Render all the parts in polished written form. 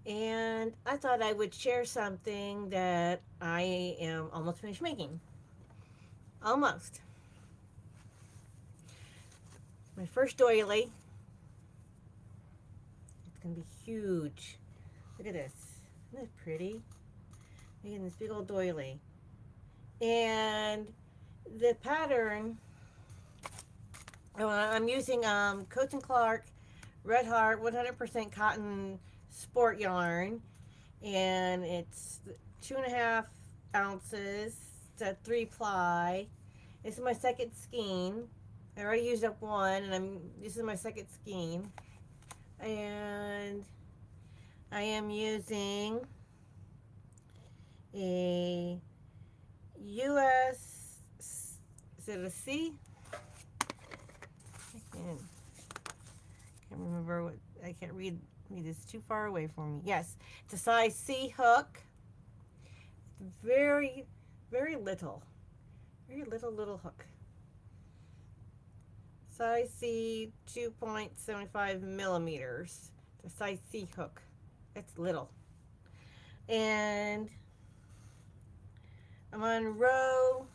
and I thought I would share something that I am almost finished making. Almost. My first doily. It's gonna be huge. Look at this. Isn't it pretty? Making this big old doily. And the pattern, I'm using Coats and Clark Red Heart 100% cotton sport yarn, and it's 2.5 ounces. It's a 3 ply. This is my second skein. I already used up one, and this is my second skein, and I am using a US. Is it a C? Can't remember what. I can't read. It's too far away for me. Yes, it's a size C hook. Very, very little. Very little hook. Size C, 2.75 millimeters. It's a size C hook. It's little. And I'm on row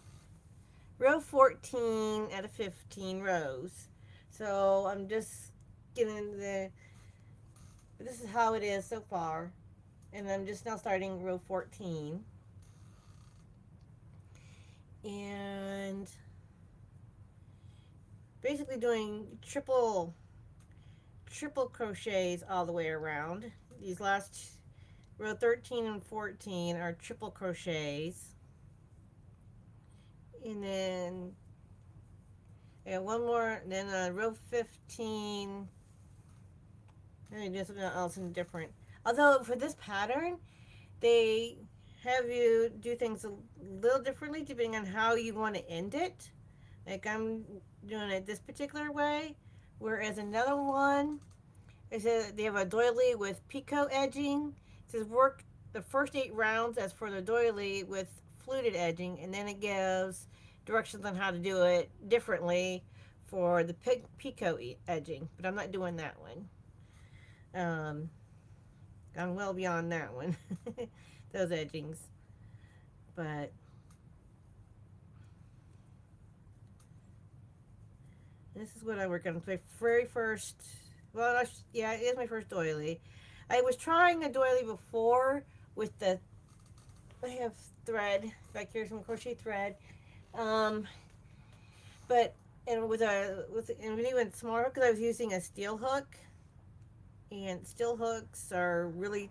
14 out of 15 rows. So I'm just getting this is how it is so far. And I'm just now starting row 14. And basically doing triple crochets all the way around. These last row 13 and 14 are triple crochets. And then I got one more, then row 15, and do something else different. Although for this pattern, they have you do things a little differently depending on how you want to end it. Like I'm doing it this particular way, whereas another one is they have a doily with picot edging. It says work the first 8 rounds as for the doily with fluted edging, and then it gives directions on how to do it differently for the picot edging. But I'm not doing that one. Gone well beyond that one. Those edgings. But this is what I work on. My very first, well, yeah, it is my first doily. I was trying a doily before with I have thread back here, some crochet thread. Um, but and and when even smaller because I was using a steel hook, and steel hooks are really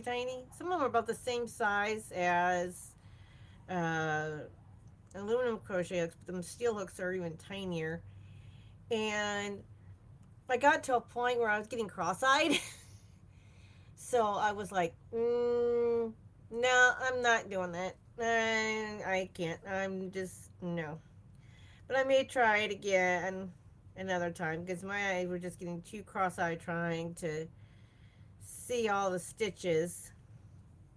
tiny. Some of them are about the same size as uh, aluminum crochet hooks, but the steel hooks are even tinier. And I got to a point where I was getting cross-eyed, so I was like, no, I'm not doing that. I can't. I'm just no. But I may try it again another time because my eyes were just getting too cross-eyed trying to see all the stitches.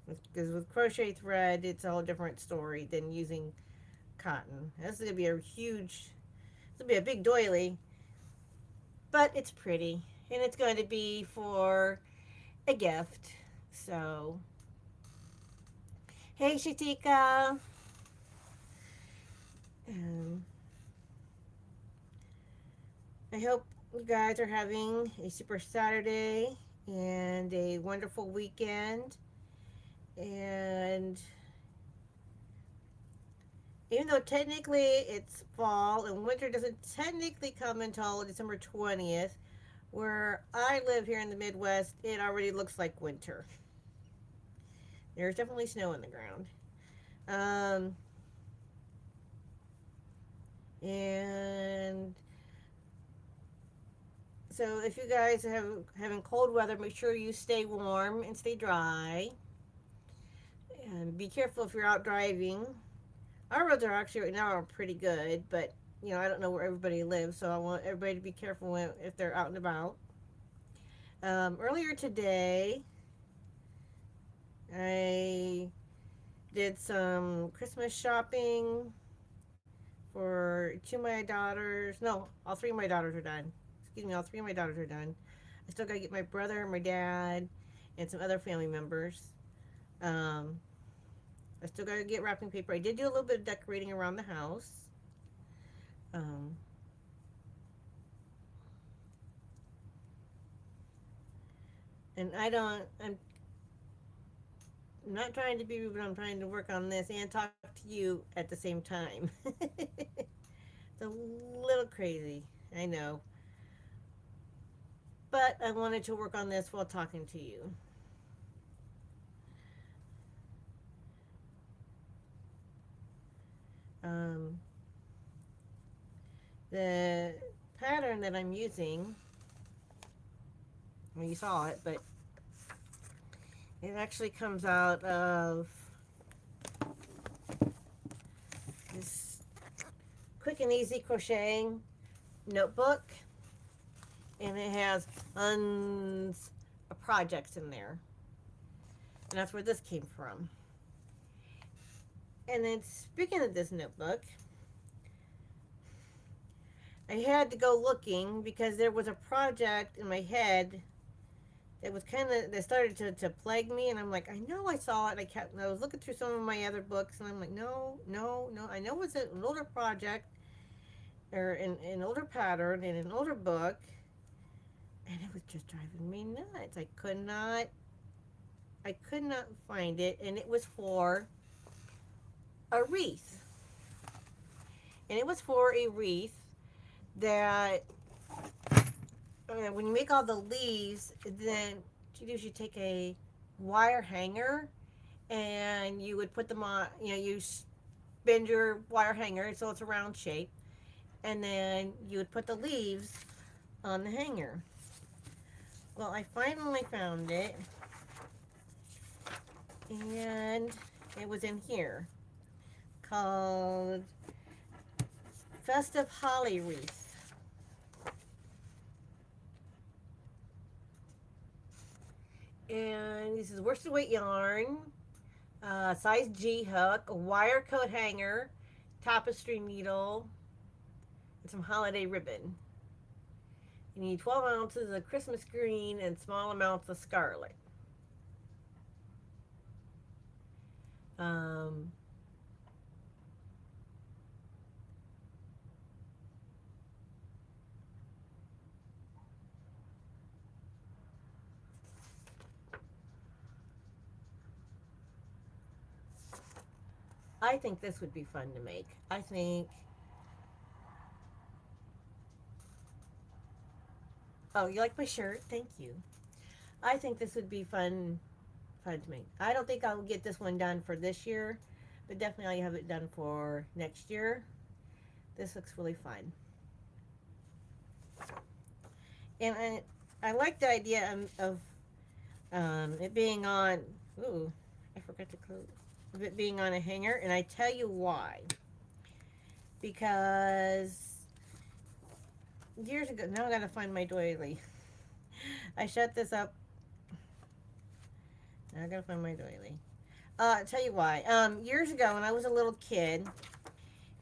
Because with crochet thread, it's a whole different story than using cotton. This is gonna be a huge. This will be a big doily, but it's pretty, and it's going to be for a gift. So, hey, Shatika. Um, I hope you guys are having a super Saturday and a wonderful weekend. And even though technically it's fall and winter doesn't technically come until December 20th, where I live here in the Midwest, it already looks like winter. There's definitely snow in the ground. Um, and so if you guys have having cold weather, make sure you stay warm and stay dry. And be careful if you're out driving. Our roads are actually right now are pretty good, but I don't know where everybody lives, so I want everybody to be careful if they're out and about. Earlier today, I did some Christmas shopping for two of my daughters. No, all three of my daughters are done. Excuse me, all three of my daughters are done. I still gotta get my brother, my dad, and some other family members. Um, I still gotta get wrapping paper. I did do a little bit of decorating around the house. Um, and I'm not trying to be rude, but I'm trying to work on this and talk to you at the same time. It's a little crazy, I know. But I wanted to work on this while talking to you. Um, the pattern that I'm using, well, you saw it, but it actually comes out of this quick and easy crocheting notebook, and it has tons of projects in there, and that's where this came from. And then, speaking of this notebook, I had to go looking because there was a project in my head that was kind of, that started to plague me, and I'm like, I know I saw it. I was looking through some of my other books, and I'm like, no, no, no. I know it's an older project, or an older pattern in an older book, and it was just driving me nuts. I could not find it, and it was for a wreath. And it was for a wreath that, when you make all the leaves, then what you do is you take a wire hanger and you would put them on, you bend your wire hanger so it's a round shape, and then you would put the leaves on the hanger. Well, I finally found it, and it was in here, called Festive Holly Wreath. And this is worsted weight yarn, size G hook, a wire coat hanger, tapestry needle, and some holiday ribbon. You need 12 ounces of Christmas green and small amounts of scarlet. Um, I think this would be fun to make. Oh, you like my shirt? Thank you. I think this would be fun to make. I don't think I'll get this one done for this year, but definitely I'll have it done for next year. This looks really fun. And I like the idea of it being on, ooh, I forgot to close, of it being on a hanger, and I tell you why. Because years ago, now I gotta find my doily. I shut this up. Now I gotta find my doily. I'll tell you why. Years ago, when I was a little kid,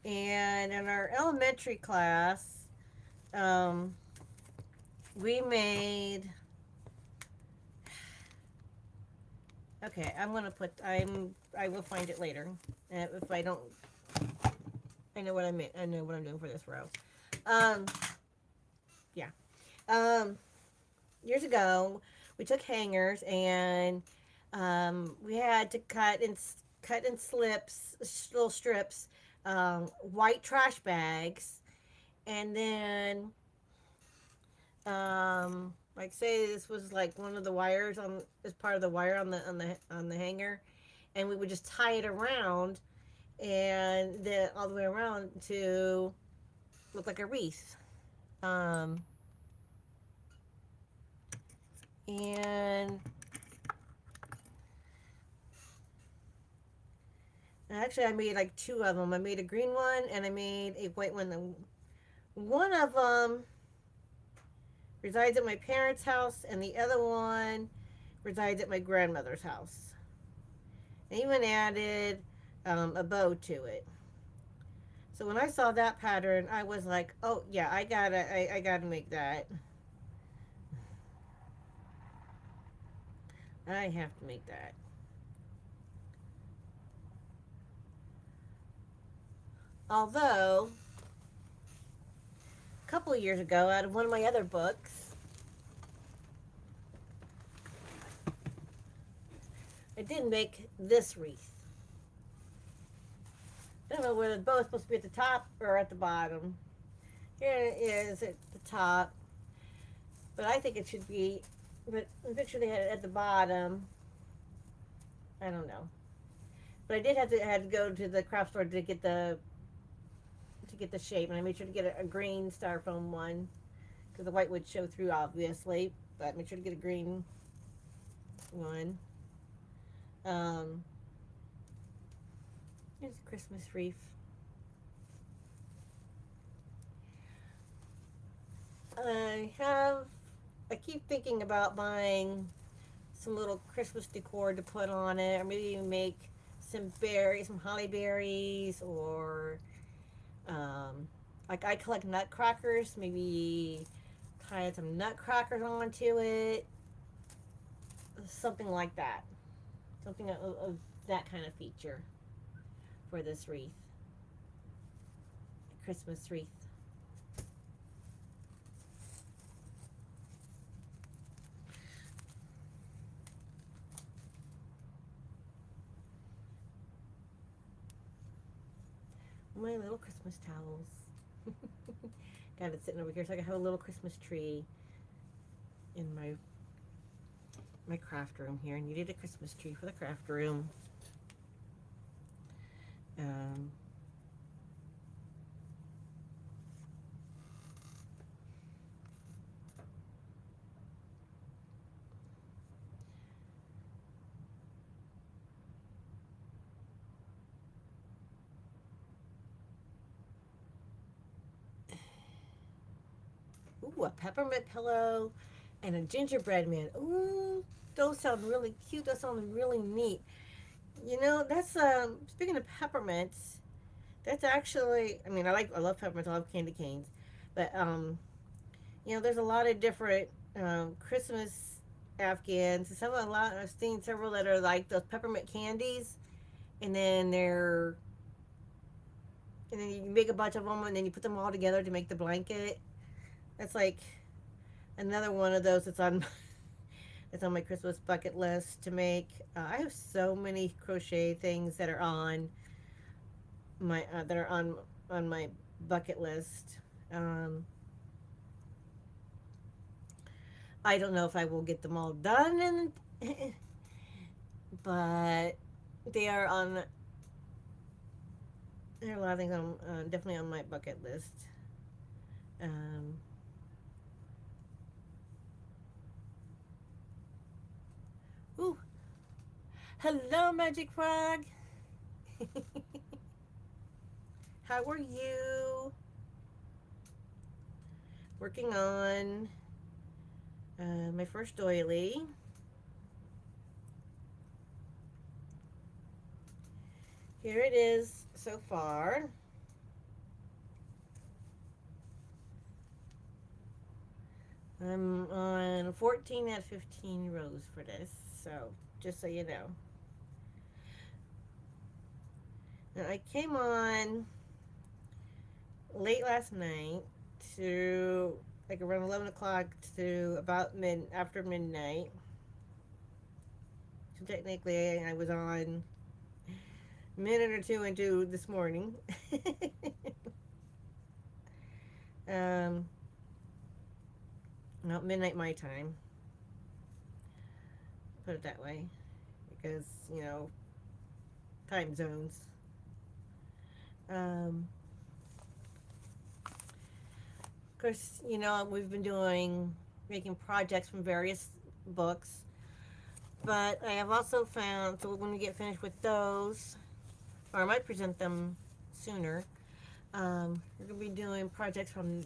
and in our elementary class, we made. Okay, I will find it later. If I don't, I know what I meant. I know what I'm doing for this row. Um, yeah. Years ago, we took hangers, and we had to cut in slips, little strips, white trash bags, and then, like, say this was like one of the wires on, as part of the wire on the hanger, and we would just tie it around, and then all the way around to look like a wreath. Um, and actually, I made like two of them. I made a green one and I made a white one. One of them resides at my parents' house, and the other one resides at my grandmother's house. I even added a bow to it. So when I saw that pattern, I was like, "Oh yeah, I gotta make that." I have to make that. Although, a couple of years ago, out of one of my other books, I did make this wreath. I don't know whether it's both supposed to be at the top or at the bottom. Here it is at the top, but I think it should be. But in the picture they had it at the bottom. I don't know, but I did have to go to the craft store to get the shape, and I made sure to get a green styrofoam one because the white would show through obviously, but make sure to get a green one. Here's a Christmas wreath. I keep thinking about buying some little Christmas decor to put on it, or maybe make some berries, some holly berries, or like I collect nutcrackers, maybe tie some nutcrackers onto it, something like that, something of that kind of feature for this wreath, Christmas wreath. My little Christmas towels. Got it sitting over here so I can have a little Christmas tree in my craft room here. I needed a Christmas tree for the craft room. Ooh, a peppermint pillow and a gingerbread man. Ooh, those sound really cute. Those sound really neat. You know, that's speaking of peppermints, that's actually, I mean, I love peppermints. I love candy canes, but you know, there's a lot of different Christmas Afghans. A lot. I've seen several that are like those peppermint candies, and then you make a bunch of them, and then you put them all together to make the blanket. That's like another one of those that's on that's on my Christmas bucket list to make. I have so many crochet things that are on my bucket list. I don't know if I will get them all done, but they are on. There are a lot of things definitely on my bucket list. Ooh, hello, Magic Frog. How are you? Working on my first doily. Here it is so far. I'm on 14 out of 15 rows for this, so just so you know. Now I came on late last night to like around 11 o'clock to about after midnight. So technically I was on a minute or two into this morning. Not midnight my time. Put it that way. Because, you know, time zones. Of course, you know, we've been making projects from various books. But I have also found, so when we get finished with those, or I might present them sooner, we're going to be doing projects from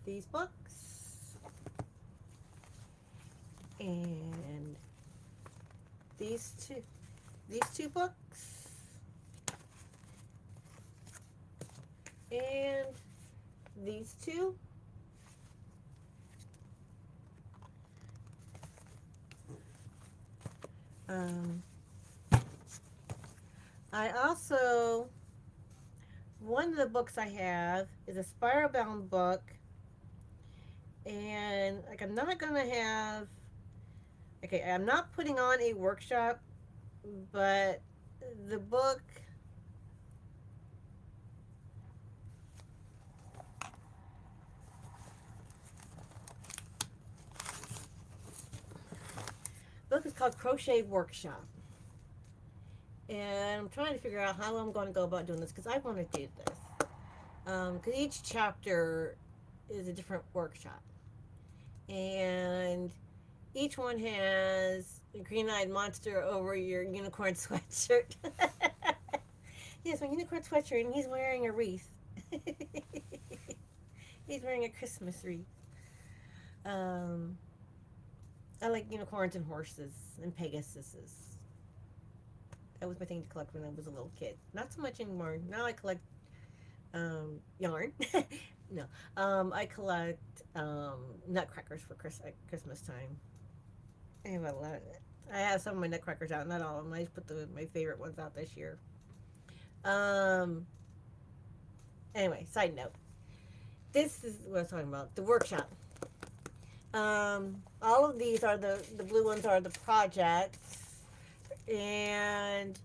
these books. And these two books, and these two, Um, I also, one of the books I have is a spiral bound book, and like I'm not gonna have, okay, I'm not putting on a workshop, but the book is called Crochet Workshop. And I'm trying to figure out how I'm going to go about doing this because I want to do this. Because each chapter is a different workshop. And each one has a green-eyed monster over your unicorn sweatshirt. Yes, my unicorn sweatshirt, and he's wearing a wreath. He's wearing a Christmas wreath. Um, I like unicorns and horses and Pegasuses. That was my thing to collect when I was a little kid. Not so much anymore. Now I collect yarn. No, I collect nutcrackers for Christmas time. I have a lot. I have some of my nutcrackers out, not all of them. I just put my favorite ones out this year. Um. Anyway, side note. This is what I was talking about. The workshop. All of these are the blue ones are the projects, and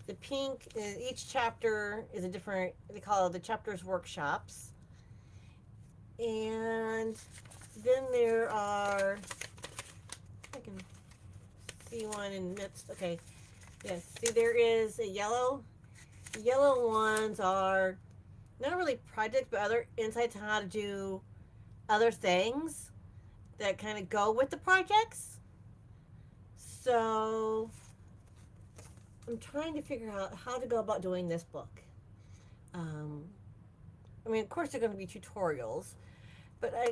the pink is each chapter is a different. They call it the chapters workshops, and then there are. I can see one in midst. Okay, yes. See, there is a yellow. The yellow ones are not really projects, but other insights on how to do other things that kind of go with the projects. So I'm trying to figure out how to go about doing this book. Um, I mean, of course, there are going to be tutorials, but I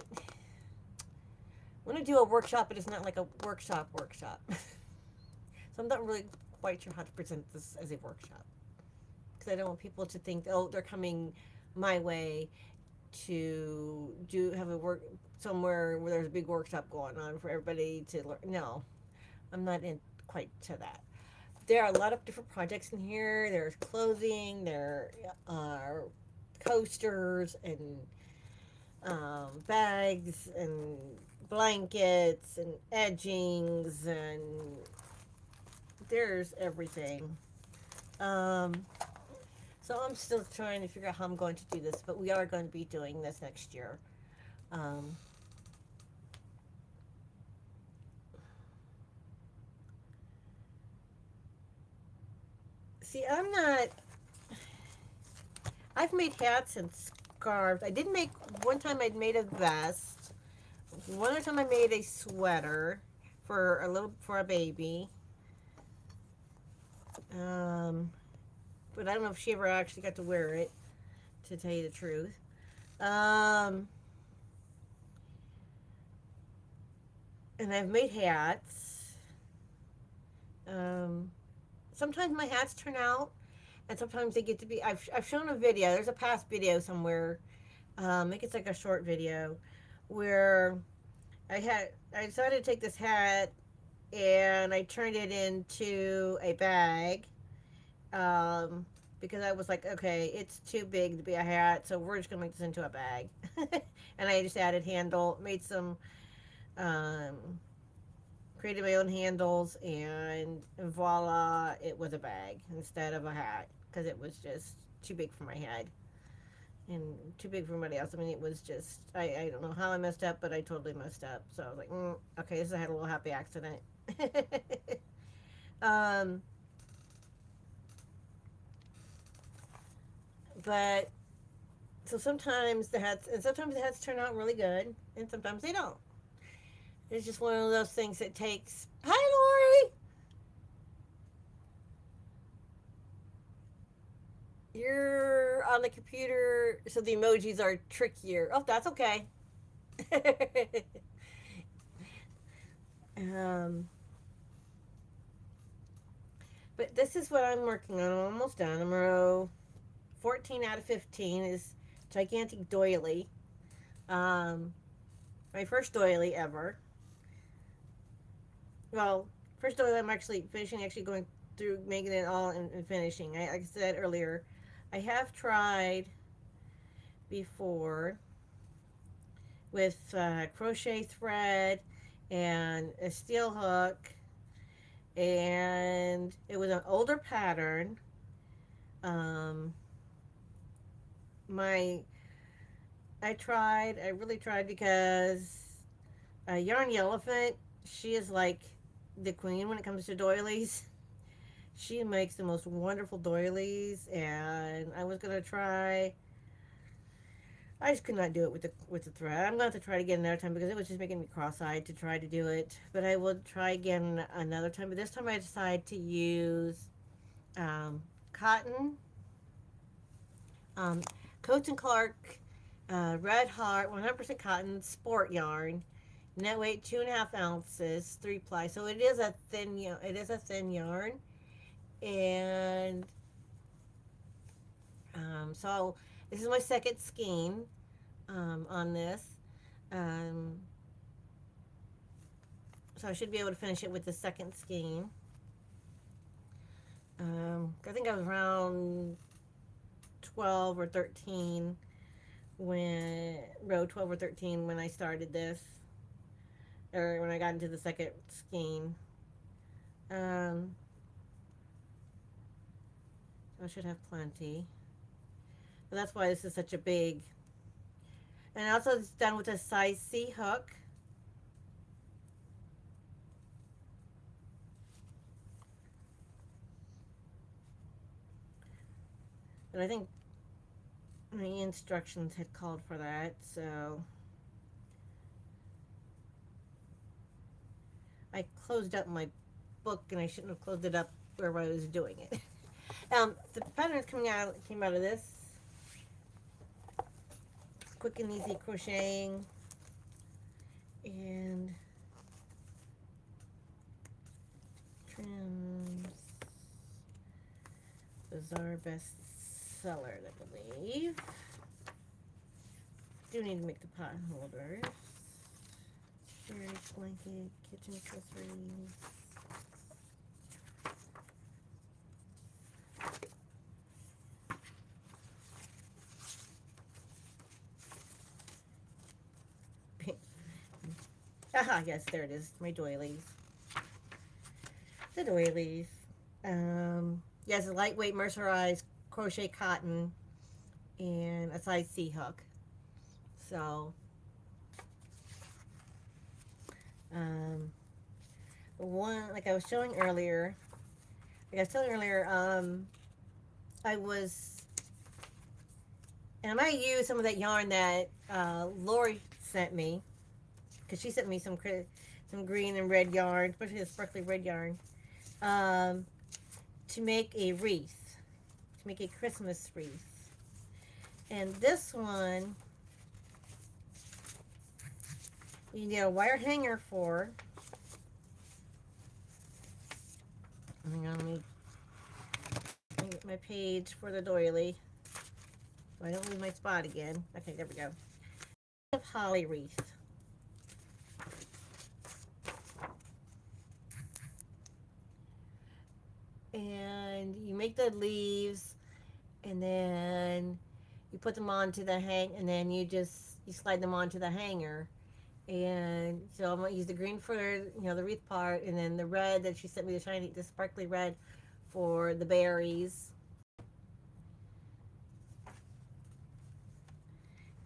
want to do a workshop, but it's not like a workshop. So I'm not really quite sure how to present this as a workshop because I don't want people to think, oh, they're coming my way to have a work somewhere where there's a big workshop going on for everybody to learn. No, I'm not in quite to that. There are a lot of different projects in here. There's clothing, there are coasters and bags and blankets and edgings, and there's everything. So I'm still trying to figure out how I'm going to do this, but we are going to be doing this next year. Um, See, I'm not. I've made hats and scarves. I did make one time. I'd made a vest. One other time I made a sweater for a baby. But I don't know if she ever actually got to wear it. To tell you the truth. And I've made hats. Sometimes my hats turn out, and sometimes they get to be. I've shown a video. There's a past video somewhere. I think it's like a short video where I decided to take this hat and I turned it into a bag. Because I was like, okay, it's too big to be a hat, so we're just gonna make this into a bag. And I just added made some, created my own handles, and voila, it was a bag instead of a hat because it was just too big for my head and too big for anybody else. I mean, it was just, I don't know how I messed up, but I totally messed up. So I was like, okay, this I had a little happy accident. But so sometimes the hats turn out really good, and sometimes they don't. It's just one of those things that takes. Hi, Lori. You're on the computer, so the emojis are trickier. Oh, that's okay. um, but this is what I'm working on. I'm almost done. I'm row 14 out of 15 is gigantic doily. My first doily ever. Well, first doily I'm actually finishing, actually going through making it all and finishing. Like I said earlier, I have tried before with crochet thread and a steel hook, and it was an older pattern. Um, my I really tried because Yarn Elephant, she is like the queen when it comes to doilies. She makes the most wonderful doilies, and I was gonna try. I just could not do it with the thread. I'm gonna have to try it again another time because it was just making me cross-eyed to try to do it. But I will try again another time. But this time I decided to use cotton, um, Coats and Clark Red Heart 100% cotton sport yarn. Net weight 2.5 ounces, 3 ply. So it is a thin, it is a thin yarn, and so this is my second skein on this. Um, so I should be able to finish it with the second skein. I think I was around 12 or 13 row 12 or 13 when I started this, or when I got into the second skein. Um, I should have plenty. But that's why this is such a big. And also it's done with a size C hook. But I think the instructions had called for that, so I closed up my book, and I shouldn't have closed it up where I was doing it. The pattern came out of this. Quick and easy crocheting, and trims. Bizarre bestseller, I believe. Do need to make the pot holders. Storage blanket, kitchen accessories. Aha, yes, there it is. My doilies. The doilies. Yes, a lightweight mercerized crochet cotton and a size C hook. So, one, like I was showing earlier, I was, and I might use some of that yarn that Lori sent me, because she sent me some green and red yarn, especially the sparkly red yarn, to make a wreath, to make a Christmas wreath. And this one, you need a wire hanger for. Hang on, let me get my page for the doily, so I don't lose my spot again. Okay, there we go. Holly wreath. And you make the leaves, and then you put them onto the and then you slide them onto the hanger. And so I'm gonna use the green for the wreath part, and then the red that she sent me, the sparkly red for the berries.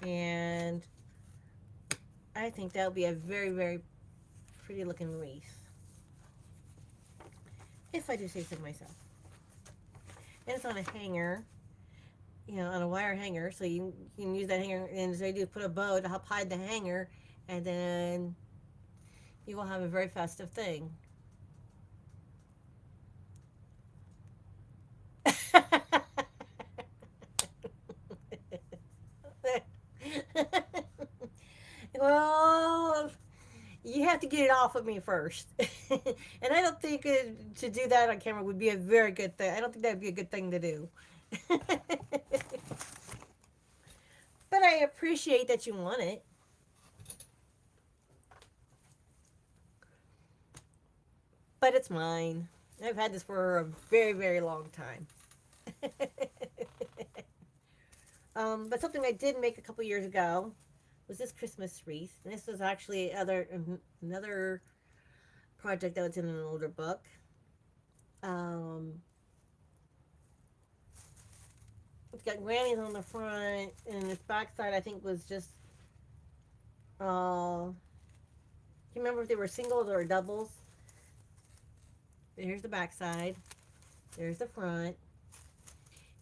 And I think that'll be a very, very pretty looking wreath, if I do say so myself. And it's on a hanger, on a wire hanger, so you can use that hanger, and so you do put a bow to help hide the hanger, and then you will have a very festive thing. Well, you have to get it off of me first. And I don't think to do that on camera would be a very good thing. I don't think that would be a good thing to do. But I appreciate that you want it. but it's mine. I've had this for a very, very long time. But something I did make a couple years ago was this Christmas wreath. And this was actually another project that was in an older book. Um, it's got grannies on the front, and its backside I think was just. Do you remember if they were singles or doubles? Here's the backside. There's the front,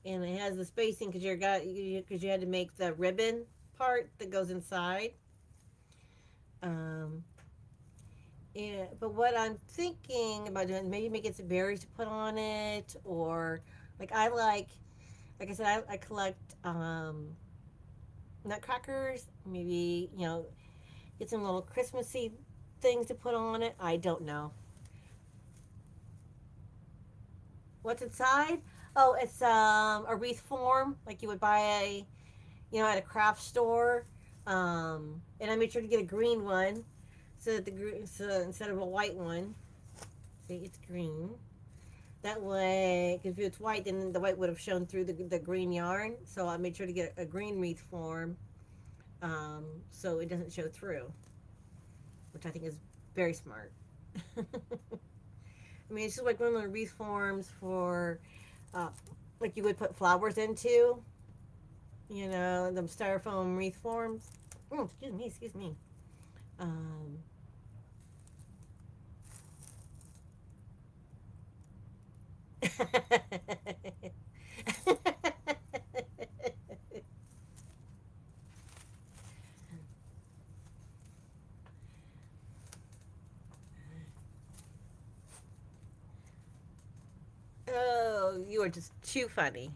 and it has the spacing because you had to make the ribbon part that goes inside. Um, but what I'm thinking about doing, maybe making some berries to put on it, or like I said, I collect nutcrackers. Maybe get some little Christmassy things to put on it. I don't know what's inside. Oh, it's a wreath form like you would buy at a craft store. And I made sure to get a green one, so instead of a white one, see it's green. That way, because if it's white, then the white would have shown through the green yarn. So I made sure to get a green wreath form, so it doesn't show through, which I think is very smart. I mean, it's just like one of the wreath forms for, uh, like you would put flowers into, the styrofoam wreath forms. Oh, excuse me. Um, oh, you are just too funny.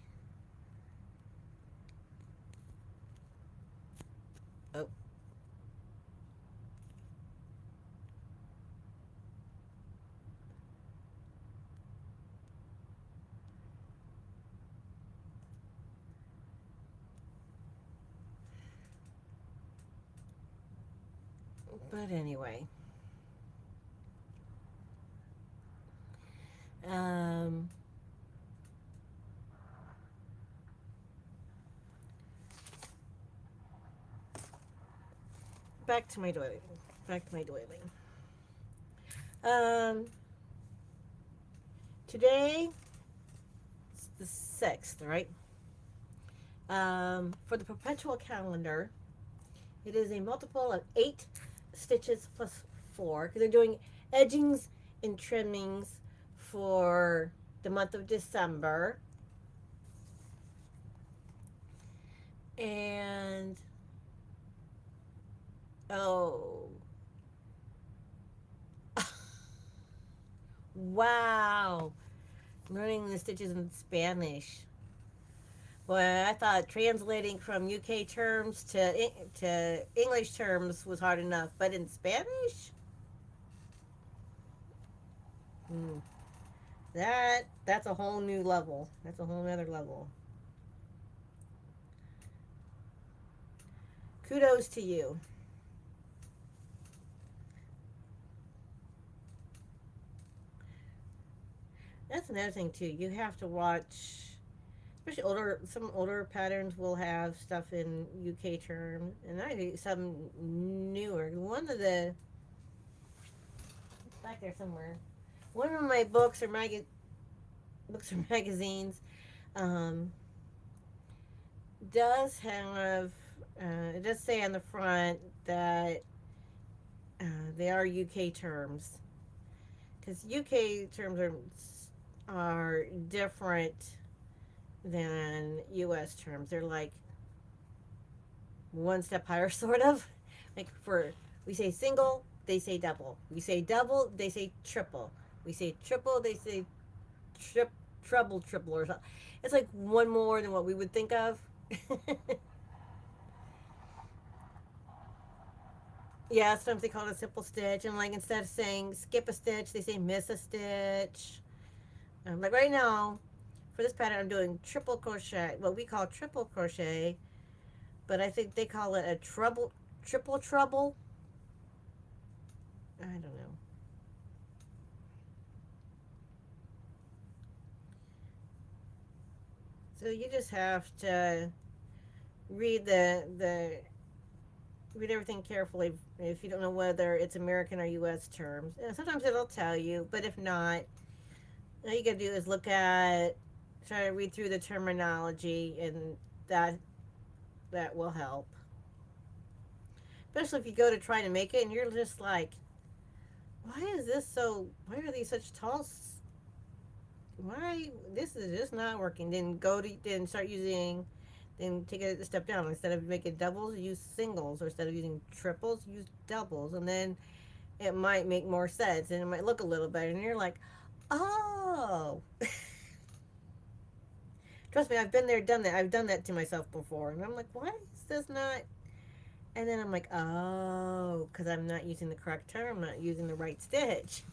Oh, but anyway, um, back to my doily. Back to my doily. Um, today it's the 6th, right? For the perpetual calendar, it is a multiple of 8 stitches plus 4 because they're doing edgings and trimmings for the month of December. And oh, wow, learning the stitches in Spanish. Well, I thought translating from UK terms to English terms was hard enough, but in Spanish, hmm, that's a whole new level. That's a whole other level. Kudos to you. That's another thing too. You have to watch, especially some older patterns will have stuff in UK terms, and I think some newer. One of the it's back there somewhere. One of my books or magazines um, does have it does say on the front that they are UK terms because UK terms are different than US terms. They're like one step higher, sort of. Like we say single, they say double. We say double, they say triple. We say triple, they say trip, triple, or something. It's like one more than what we would think of. Yeah, sometimes they call it a simple stitch, and like instead of saying skip a stitch, they say miss a stitch. Like right now, for this pattern, I'm doing triple crochet, what we call triple crochet, but I think they call it a triple trouble. I don't know. So you just have to read the read everything carefully if you don't know whether it's American or U.S. terms. And sometimes it'll tell you, but if not, all you gotta do is try to read through the terminology, and that will help. Especially if you go to try to make it and you're just like, why are these such why this is just not working? Then start using, then take it a step down. Instead of making doubles, use singles, or instead of using triples, use doubles, and then it might make more sense and it might look a little better. And you're like, oh, trust me, I've been there, done that. I've done that to myself before, and I'm like, why is this not? And then I'm like, oh, because I'm not using the correct term, I'm not using the right stitch.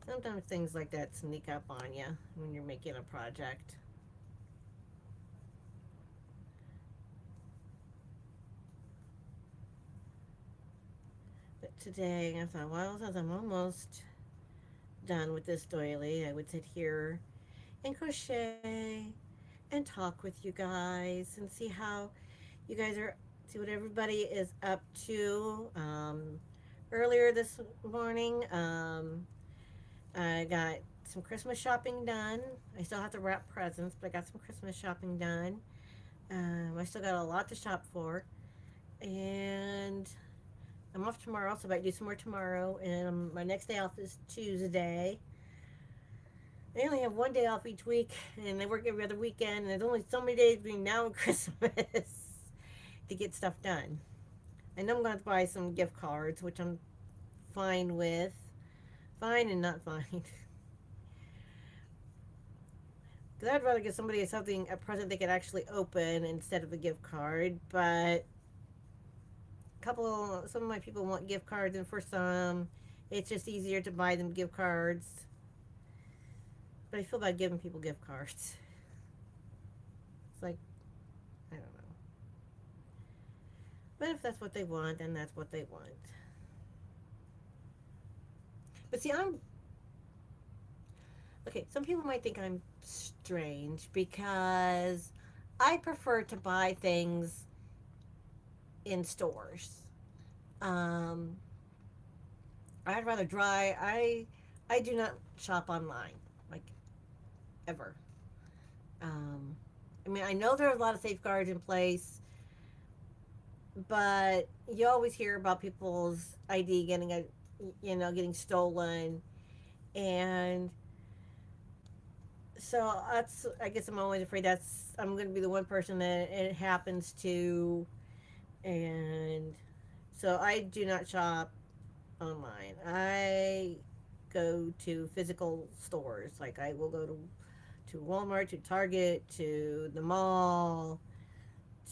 Sometimes things like that sneak up on you when you're making a project. But today I thought, well, since I'm almost done with this doily, I would sit here and crochet and talk with you guys and see what everybody is up to. Earlier this morning, I got some Christmas shopping done. I still have to wrap presents, but I got some Christmas shopping done. I still got a lot to shop for, and I'm off tomorrow, so I might do some more tomorrow. And my next day off is Tuesday. I only have one day off each week, and I work every other weekend. And there's only so many days between now and Christmas to get stuff done. I know I'm going to buy some gift cards, which I'm fine with. Fine and not fine. Because I'd rather get somebody a present they could actually open instead of a gift card. But some of my people want gift cards, and for some, it's just easier to buy them gift cards. But I feel bad giving people gift cards. It's like, I don't know. But if that's what they want, then that's what they want. But see, okay, some people might think I'm strange because I prefer to buy things in stores. Um, I'd rather I do not shop online, like, ever. Um, I mean, I know there are a lot of safeguards in place, but you always hear about people's ID getting stolen, and so I guess I'm always afraid I'm going to be the one person that it happens to, and so I do not shop online. I go to physical stores. Like, I will go to Walmart, to Target, to the mall,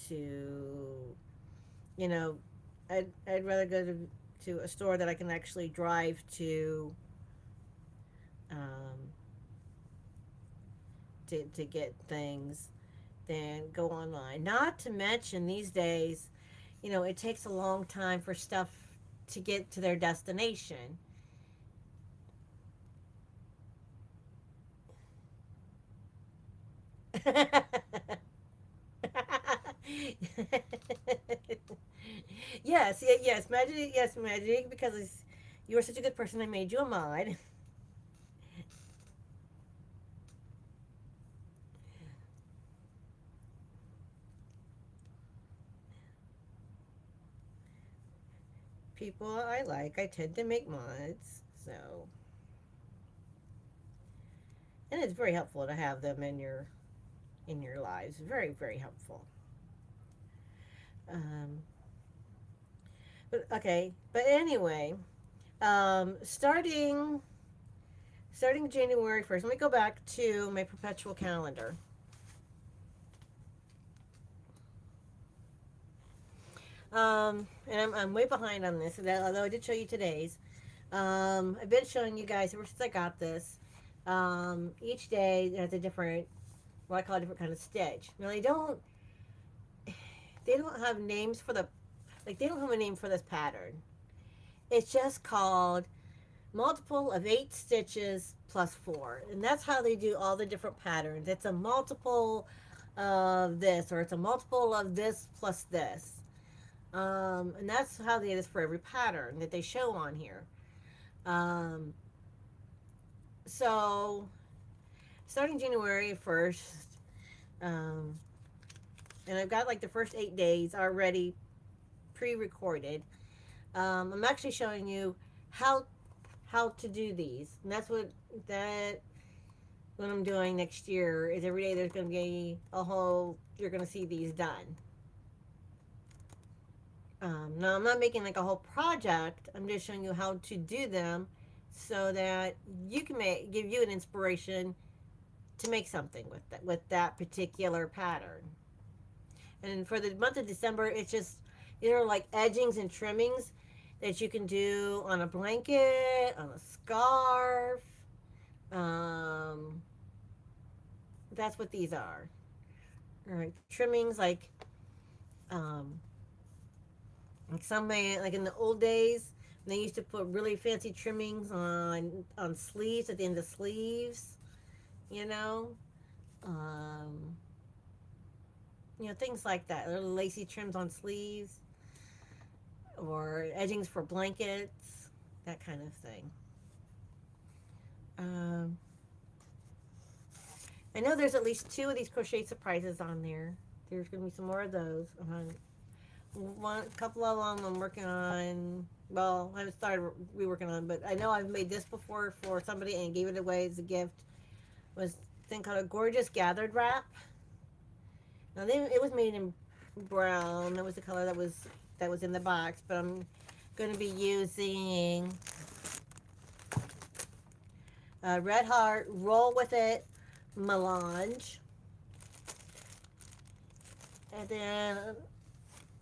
to you know, I'd rather go to a store that I can actually drive um, to get things than go online. Not to mention these days, it takes a long time for stuff to get to their destination. Yes, magic, because you were such a good person, I made you a mod. People I tend to make mods, so, and it's very helpful to have them in your lives. Very, very helpful. Um, but okay, but anyway, starting January 1st. Let me go back to my perpetual calendar. And I'm way behind on this, although I did show you today's. I've been showing you guys ever since I got this. Each day has a different, what I call a different kind of stitch. Now, they don't have names for Like, they don't have a name for this pattern. It's just called multiple of 8 stitches plus 4. And that's how they do all the different patterns. It's a multiple of this, or it's a multiple of this plus this. And that's how it is for every pattern that they show on here. Um, so, starting January 1st, um, and I've got like the first 8 days already pre-recorded. I'm actually showing you how how to do these, and that's what I'm doing next year. Is every day there's going to be a whole. You're going to see these done. Now I'm not making like a whole project. I'm just showing you how to do them, so that you can give you an inspiration to make something with that particular pattern. And for the month of December, it's just either like edgings and trimmings that you can do on a blanket, on a scarf. Um, that's what these are. All right, trimmings um, like like in the old days, they used to put really fancy trimmings on sleeves, at the end of sleeves. You know, um, things like that. Little lacy trims on sleeves, or edgings for blankets, that kind of thing. Um, I know there's at least 2 of these crochet surprises on there. There's going to be some more of those. A couple of them I'm working on. Well, I haven't started reworking on, but I know I've made this before for somebody and gave it away as a gift. It was a thing called a gorgeous gathered wrap. Now it was made in brown. That was the color that was in the box. But I'm going to be using Red Heart Roll With It Melange, and then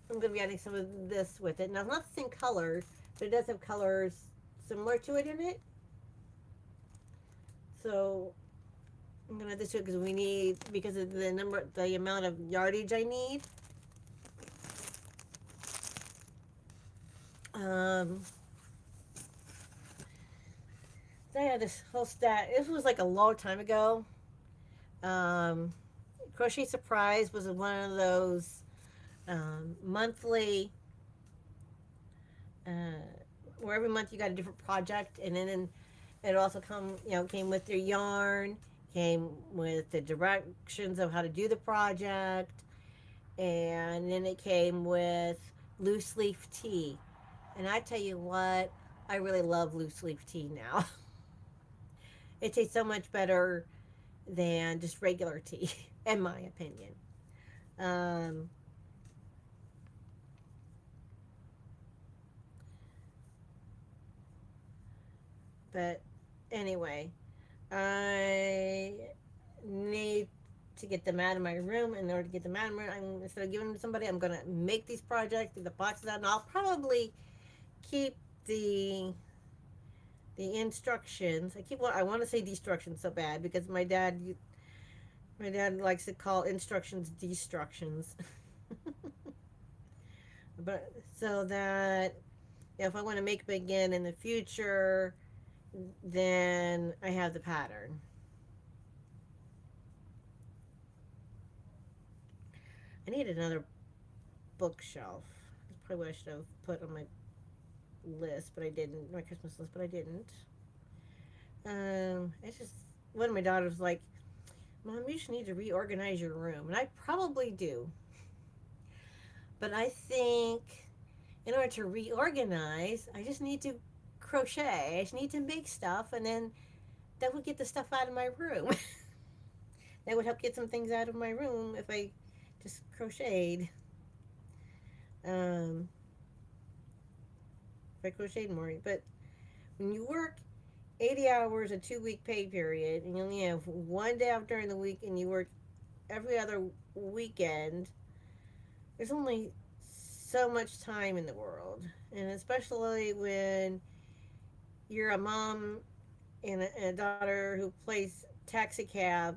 I'm going to be adding some of this with it. Now it's not the same colors, but it does have colors similar to it in it. So I'm going to add this to it because of the amount of yardage I need. I had this whole stack. This was like a long time ago. Um, Crochet Surprise was one of those monthly, uh, where every month you got a different project, and then it also came with your yarn, came with the directions of how to do the project, and then it came with loose leaf tea. And I tell you what, I really love loose leaf tea now. It tastes so much better than just regular tea, in my opinion. Um, but anyway, I need to get them out of my room. In order to get them out of my room, instead of giving them to somebody, I'm going to make these projects, get the boxes out, and I'll probably keep the instructions. I want to say destructions so bad because my dad likes to call instructions destructions. But so that if I want to make them again in the future, then I have the pattern. I need another bookshelf. That's probably what I should have put on my list, but I didn't. My Christmas list, but I didn't. It's just one of my daughters was like, "Mom, you just need to reorganize your room," and I probably do. But I think in order to reorganize, I just need to crochet. I just need to make stuff, and then that would get the stuff out of my room. That would help get some things out of my room if I just crocheted. If I crocheted more. But when you work 80 hours a 2-week pay period, and you only have one day off during the week, and you work every other weekend, there's only so much time in the world. And especially when you're a mom and a daughter who plays taxi cab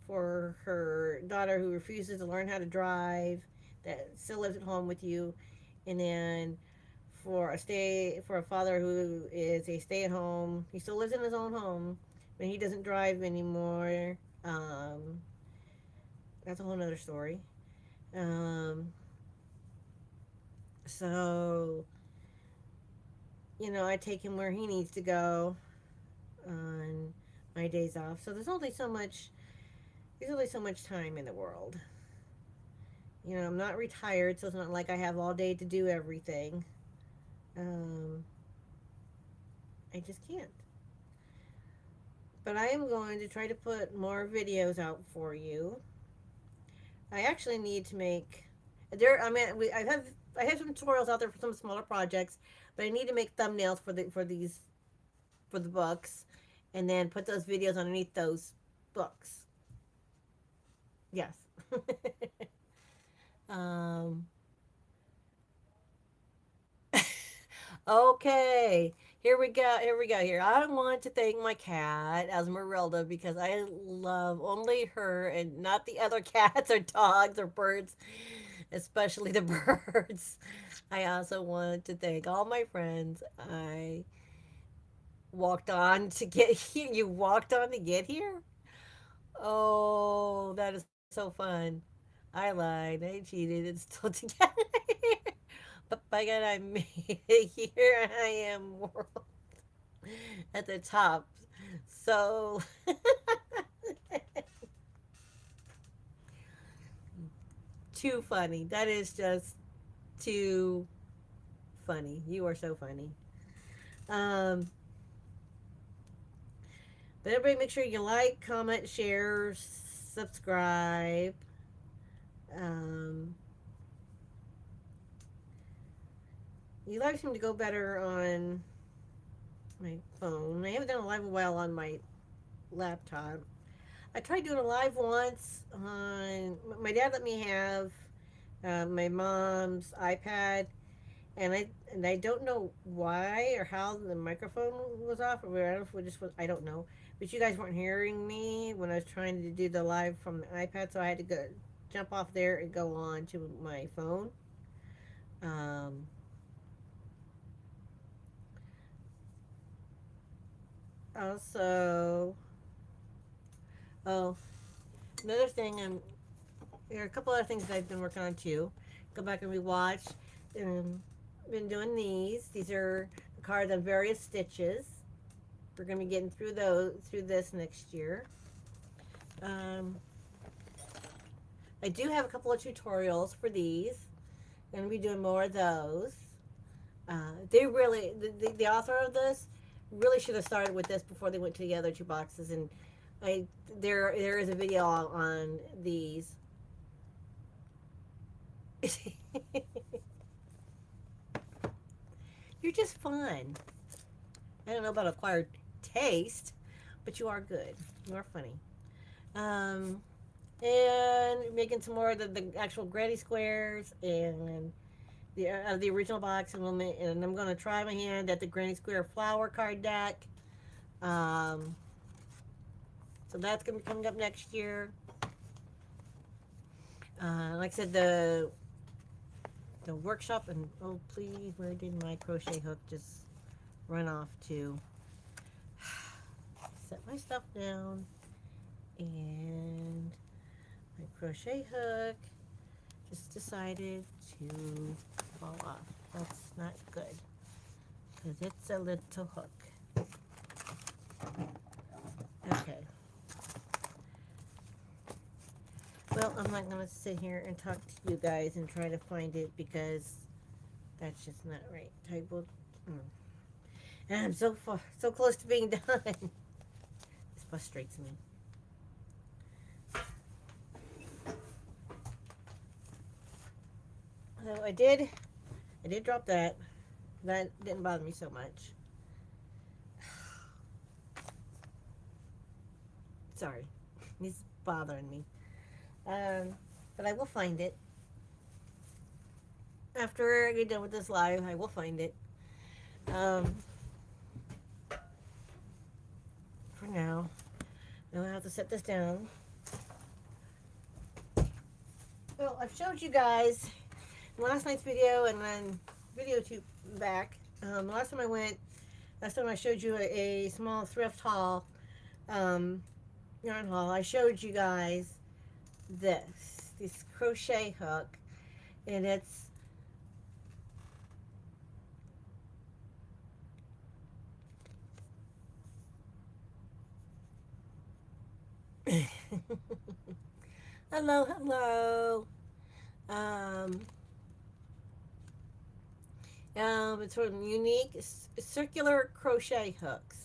for her daughter who refuses to learn how to drive, that still lives at home with you, and then for a father who is a stay at home. He still lives in his own home, but he doesn't drive anymore. Um, that's a whole nother story. Um, so I take him where he needs to go on my days off. So there's only so much time in the world. I'm not retired, so it's not like I have all day to do everything. Um, I just can't. But I am going to try to put more videos out for you. I actually need to make there. I mean, I have some tutorials out there for some smaller projects, but I need to make thumbnails for the books, and then put those videos underneath those books. Yes. um, Okay, here we go. Here we go. Here, I want to thank my cat Esmeralda because I love only her and not the other cats or dogs or birds, especially the birds. I also want to thank all my friends I walked on to get here. You walked on to get here? Oh, that is so fun. I lied. I cheated. It's still together. But by God, I made it. Here I am, world, at the top. So, too funny. That is just too funny. You are so funny. Um, but everybody, make sure you like, comment, share, subscribe. Um, you live seem to go better on my phone. I haven't done a live in a while on my laptop. I tried doing a live once on my dad let me have my mom's iPad, and I don't know why or how the microphone was off, or I don't know if it just was, I don't know. But you guys weren't hearing me when I was trying to do the live from the iPad, so I had to go jump off there and go on to my phone. Um, Also, oh, another thing, there are a couple other things that I've been working on too. Go back and rewatch. Um, been doing these. These are the cards on various stitches. We're gonna be getting through this next year. Um, I do have a couple of tutorials for these. Gonna be doing more of those. They really, the author of this really should have started with this before they went to the other two boxes. And I there is a video on these. You're just fun. I don't know about acquired taste, but you are good. You are funny. Um, and making some more of the actual granny squares and the original box, and I'm going to try my hand at the granny square flower card deck. Um, so that's going to be coming up next year. Like I said, the workshop, and oh please, where did my crochet hook just run off to? Set my stuff down, and my crochet hook just decided to fall off. That's not good because it's a little hook. Okay. Well, I'm not going to sit here and talk to you guys and try to find it because that's just not right. And I'm so close to being done. This frustrates me. So I did drop that. That didn't bother me so much. Sorry, he's bothering me. But I will find it. After I get done with this live, I will find it. For now, I'll have to set this down. Well, I've showed you guys last night's video and then video two back. Last time I showed you a small thrift haul, yarn haul. I showed you guys this crochet hook, and it's hello, hello. Um, it's sort of unique circular crochet hooks.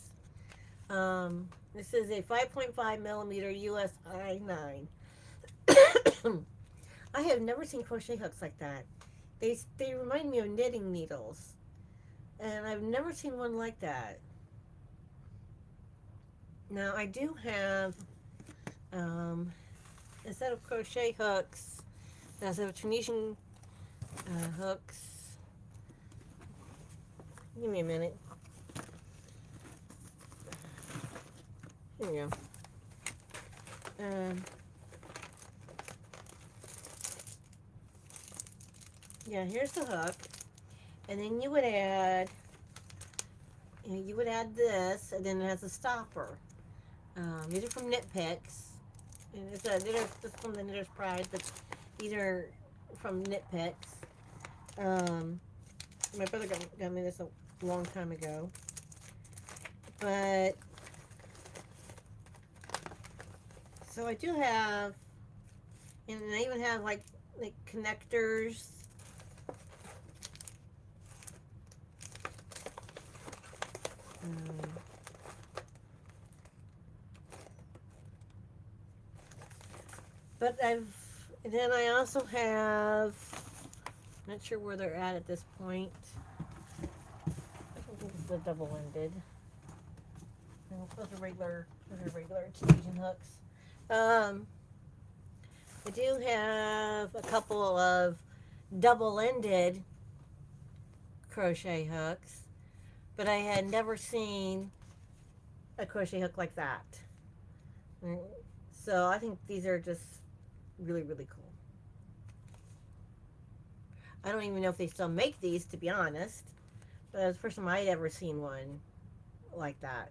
This is a 5.5 millimeter USI 9. I have never seen crochet hooks like that. They remind me of knitting needles, and I've never seen one like that. Now I do have a set of crochet hooks, a set of Tunisian hooks. Give me a minute. Here we go. Yeah, here's the hook, and then you would add this, and then it has a stopper. These are from Knit Picks, and it's from the Knitter's Pride, but these are from Knit Picks. My brother got me this a long time ago, but so I do have, and I even have like connectors. But then I also have, not sure where they're at this point. I don't think it's the double-ended. No, those are regular Tunisian hooks. I do have a couple of double-ended crochet hooks, but I had never seen a crochet hook like that. So I think these are just really, really cool. I don't even know if they still make these, to be honest, but it was the first time I'd ever seen one like that.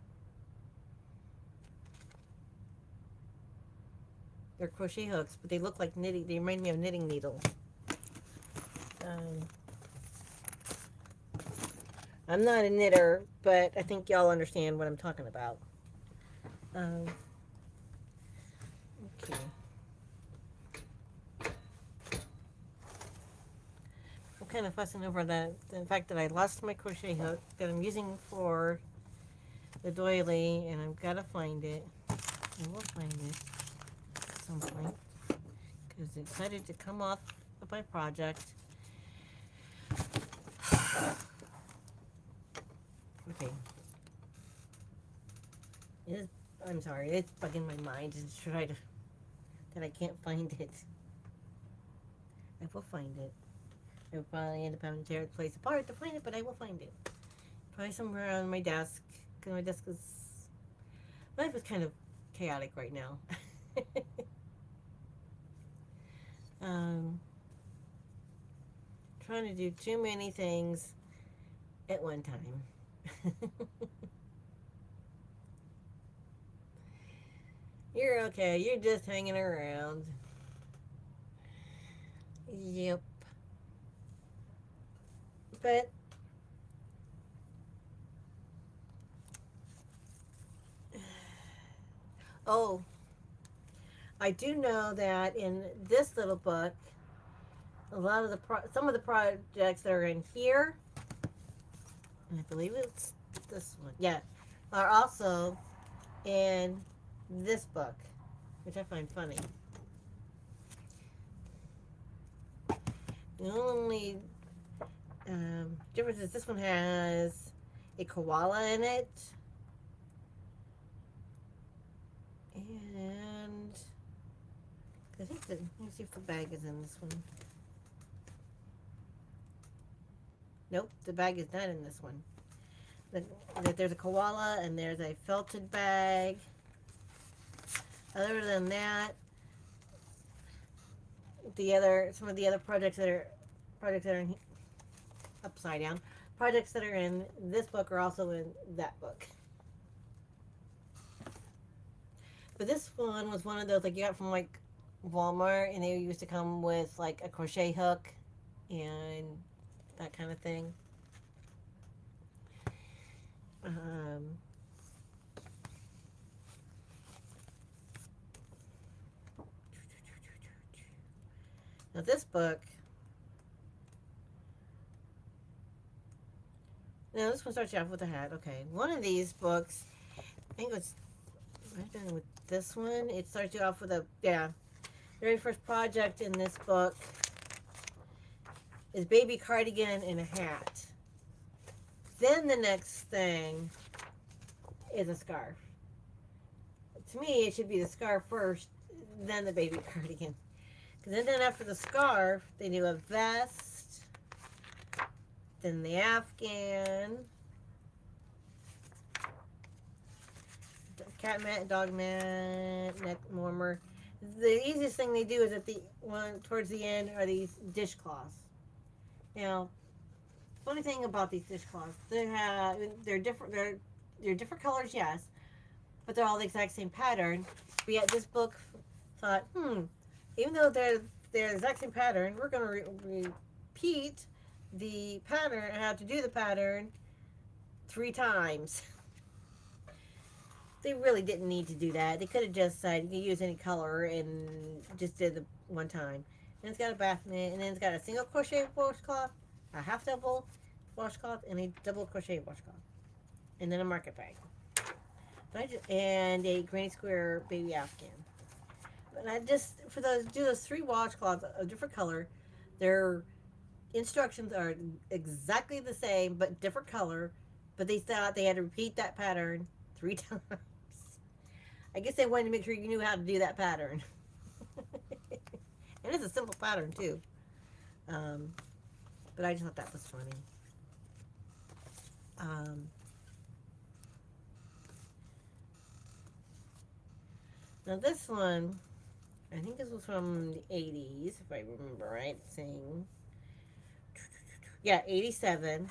They're crochet hooks, but they look like knitting. They remind me of knitting needles. I'm not a knitter, but I think y'all understand what I'm talking about. Okay. I'm kind of fussing over the fact that I lost my crochet hook that I'm using for the doily, and I've got to find it. I will find it at some point because I decided to come off of my project. Okay. I'm sorry, it's bugging my mind to try to, that I can't find it. I will find it. I will probably end up having to tear the place apart to find it, but I will find it. Probably somewhere on my desk, because my desk is, life is kind of chaotic right now. Trying to do too many things at one time. You're okay. You're just hanging around. Yep. But oh, I do know that in this little book, a lot of some of the projects that are in here, and I believe it's this one, yeah, are also in this book, which I find funny. The only difference is this one has a koala in it, and I think let me see if the bag is in this one. Nope, the bag is not in this one. There's a koala and there's a felted bag. Other than that, some of the other projects that are projects that are in, upside down. Projects that are in this book are also in that book. But this one was one of those like you got from like Walmart, and they used to come with like a crochet hook and that kind of thing. Now this book, now this one starts you off with a hat. Okay, one of these books, I think it's right done with this one. It starts you off with a very first project in this book is baby cardigan and a hat. Then the next thing is a scarf. To me, it should be the scarf first, then the baby cardigan. Because then after the scarf, they do a vest, then the afghan, cat mat, dog mat, neck warmer. The easiest thing they do is at the one towards the end are these dishcloths. Now, funny thing about these dishcloths, they're different. They're different colors, yes, but they're all the exact same pattern. But yet this book thought, even though they're the exact same pattern, we're going to repeat the pattern and how to do the pattern 3 times. They really didn't need to do that. They could have just said you can use any color and just did the one time. And it's got a bath mitt, and then it's got a single crochet washcloth, a half double washcloth, and a double crochet washcloth, and then a market bag, and a granny square baby afghan. But I just for those 3 washcloths of different color, their instructions are exactly the same but different color. But they thought they had to repeat that pattern 3 times. I guess they wanted to make sure you knew how to do that pattern. And it's a simple pattern too. But I just thought that was funny. Now this one, I think this was from the 80s, if I remember right, saying, yeah, 87.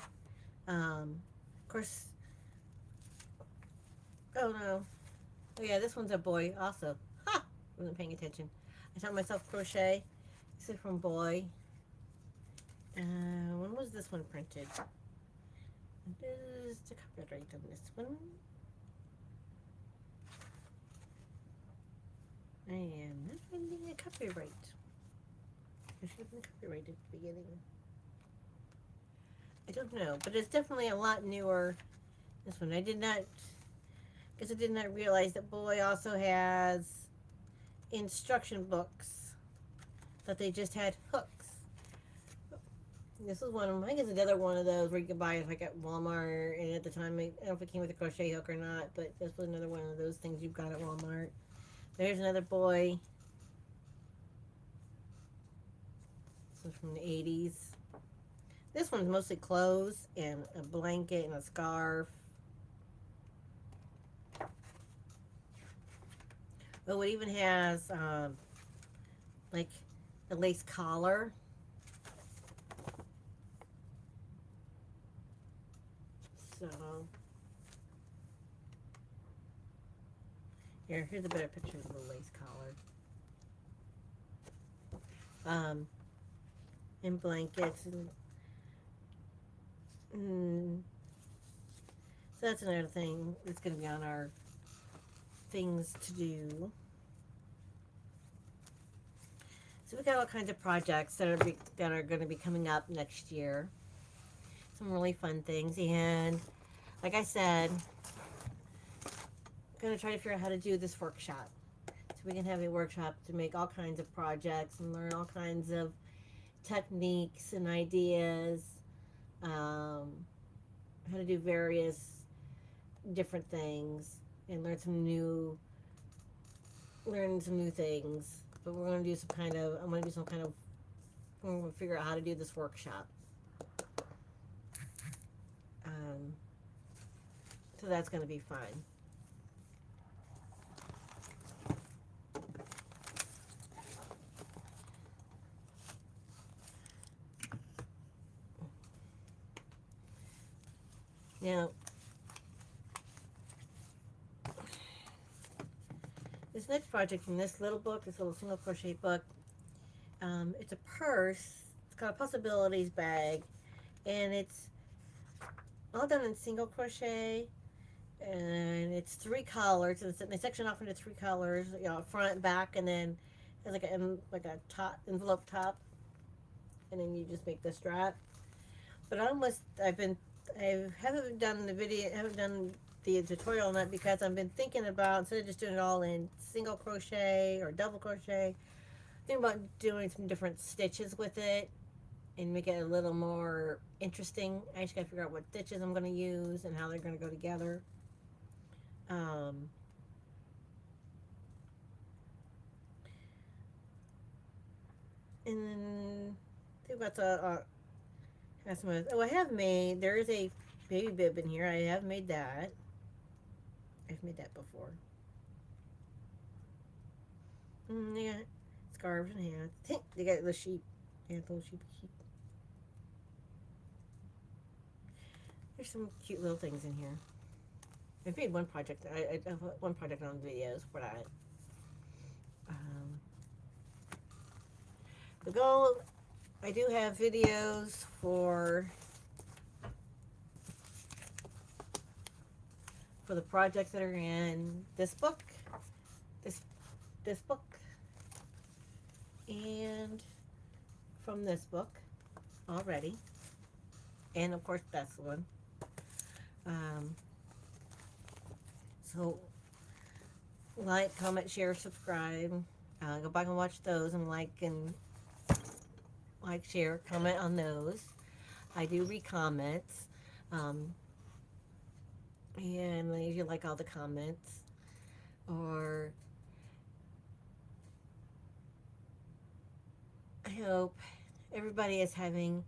Of course, oh no. Oh yeah, this one's a boy also. Ha! Wasn't paying attention. I taught myself crochet. This is from Boy. When was this one printed? There's the copyright on this one. I am not finding a copyright. I should have been copyrighted at the beginning. I don't know, but it's definitely a lot newer. This one, I did not realize that Boy also has instruction books, that they just had hooks. This is one of them. I think it's another one of those where you could buy it like at Walmart, and at the time, I don't know if it came with a crochet hook or not, but this was another one of those things you've got at Walmart. There's another Boy. This one's from the 80s. This one's mostly clothes and a blanket and a scarf. Oh, it even has like a lace collar. So here's a better picture of the lace collar. And blankets and so that's another thing that's going to be on our things to do. So we got all kinds of projects that are going to be coming up next year. Some really fun things, and like I said, I'm going to try to figure out how to do this workshop. So we can have a workshop to make all kinds of projects and learn all kinds of techniques and ideas, how to do various different things, and learn some new things. But we're going to do I'm going to figure out how to do this workshop. So that's going to be fun. Now, this next project in this little book, this little single crochet book, it's a purse. It's got a possibilities bag, and it's all done in single crochet, and it's 3 colors. And they section off into 3 colors, you know, front, back, and then there's like a top envelope top, and then you just make the strap. But I haven't done the video, haven't done the tutorial on that because I've been thinking about, instead of just doing it all in single crochet or double crochet, thinking about doing some different stitches with it and make it a little more interesting. I just gotta figure out what stitches I'm gonna use and how they're gonna go together. Um, and then I think that's I have made, there is a baby bib in here. I have made that. I've made that before. Yeah, scarves and hats. They got the sheep. Yeah, little sheep. There's some cute little things in here. I've made one project. I have one project on videos for that. Um, the goal, I do have videos for the projects that are in this book, this book, and from this book already, and of course that's the one. So like, comment, share, subscribe. Go back and watch those and like, share, comment on those. I do read comments. And I usually like all the comments. Or I hope everybody is having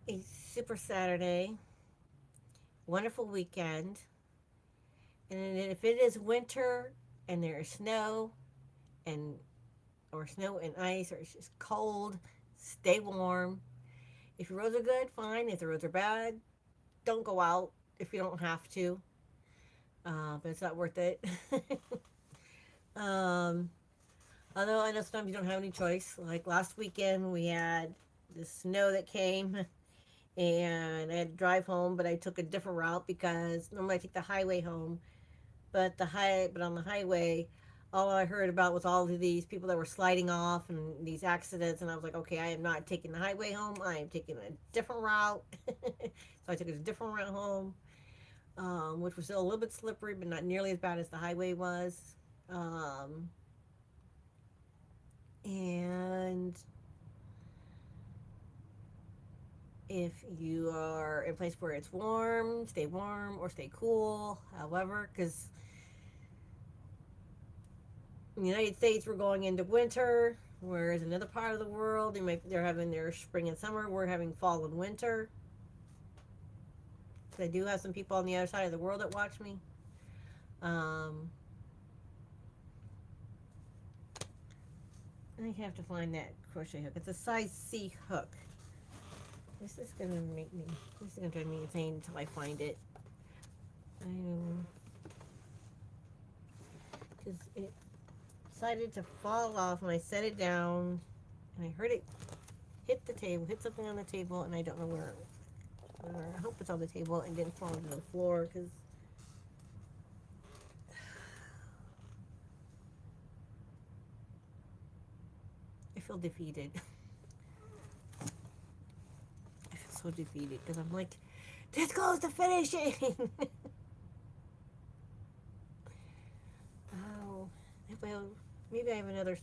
a super Saturday, wonderful weekend. And if it is winter and there is snow or snow and ice, or it's just cold, stay warm. If your roads are good, fine. If the roads are bad, don't go out if you don't have to. But it's not worth it. Although I know sometimes you don't have any choice. Like last weekend, we had the snow that came, and I had to drive home, but I took a different route because normally I take the highway home. But on the highway, all I heard about was all of these people that were sliding off and these accidents, and I was like, okay, I am not taking the highway home. I am taking a different route. So I took a different route home, which was still a little bit slippery, but not nearly as bad as the highway was. And if you are in a place where it's warm, stay warm or stay cool. However, because in the United States, we're going into winter, whereas another part of the world, they're having their spring and summer. We're having fall and winter. So I do have some people on the other side of the world that watch me. I have to find that crochet hook. It's a size C hook. This is gonna drive me insane until I find it. Because it decided to fall off when I set it down, and I heard it hit something on the table, and I don't know where. I hope it's on the table and didn't fall onto the floor, because I feel defeated. I feel so defeated because I'm like, this goes to finishing. Oh, well, maybe I have another.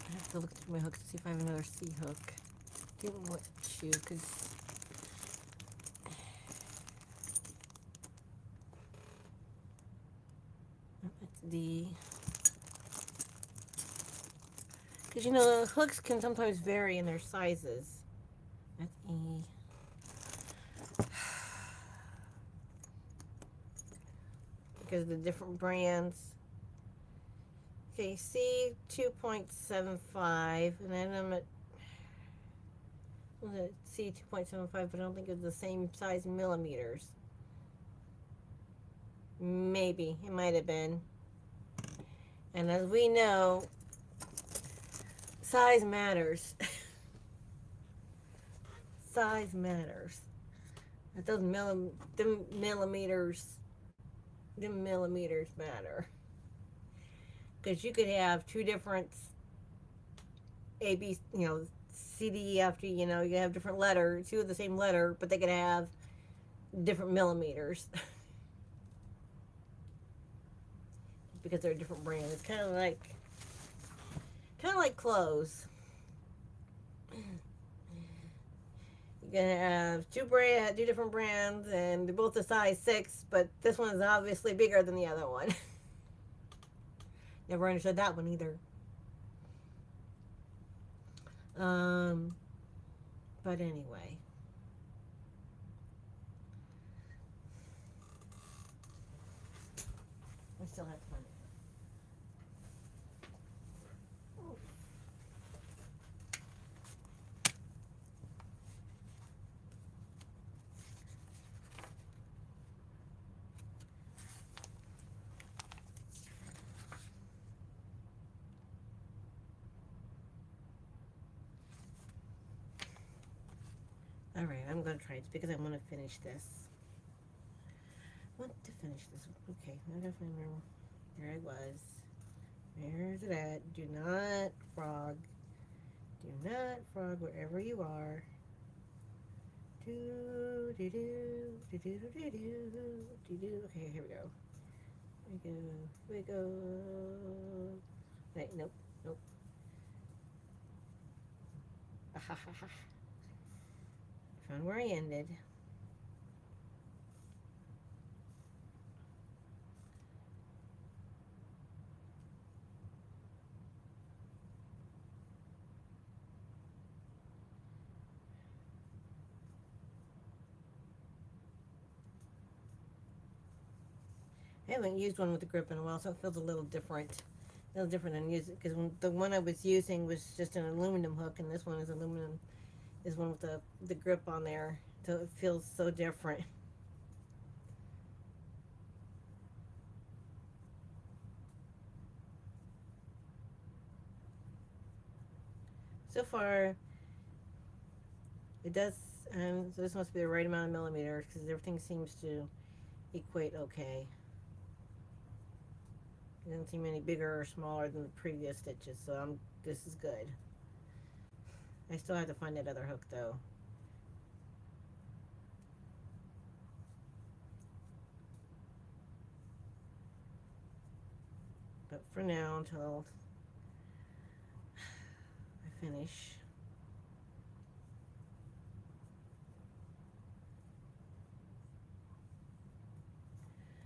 I have to look through my hooks to see if I have another C hook. I don't know what to choose because that's D. Because, you know, the hooks can sometimes vary in their sizes. That's E. Because of the different brands. Okay, C 2.75, and then I'm C 2.75, but I don't think it's the same size millimeters. Maybe it might have been. And as we know, size matters. Size matters. Those millimeters matter. Because you could have two different A, B, C, D, E, F, G, you have different letters, two of the same letter, but they could have different millimeters. Because they're different brands. It's kind of like clothes. You can have two different brands, and they're both a size 6, but this one is obviously bigger than the other one. Never understood that one either. But anyway. I still have to find it. Alright, I'm going to try it because I want to finish this. Okay, I gotta find where I was. Where is it at? Do not frog. Do not frog wherever you are. Do do do do do do do do do. Okay, here we go. We go. Wait, nope. Found where I ended. I haven't used one with the grip in a while, so it feels a little different. A little different than using, because the one I was using was just an aluminum hook, and this one is aluminum. This one with the grip on there, so it feels so different. So far, it does. So this must be the right amount of millimeters because everything seems to equate okay. It doesn't seem any bigger or smaller than the previous stitches, so this is good. I still have to find that other hook though. But for now, until I finish.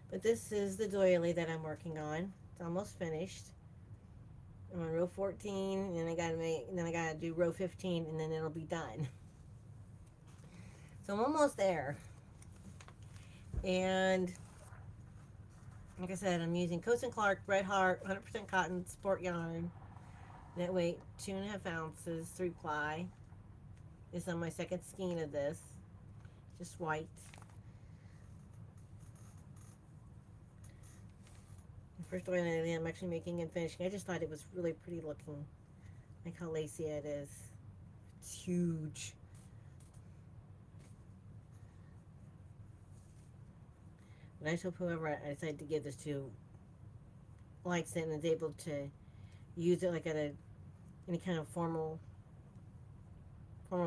But this is the doily that I'm working on. It's almost finished. I'm on row 14, and then I gotta do row 15, and then it'll be done. So I'm almost there. And like I said, I'm using Coats & Clark Red Heart 100% cotton sport yarn. Net weight 2.5 ounces, 3-ply. This is on my second skein of this. Just white. First one I'm actually making and finishing. I just thought it was really pretty looking. Like how lacy it is. It's huge. But I just hope whoever I decide to give this to likes it and is able to use it like at any kind of formal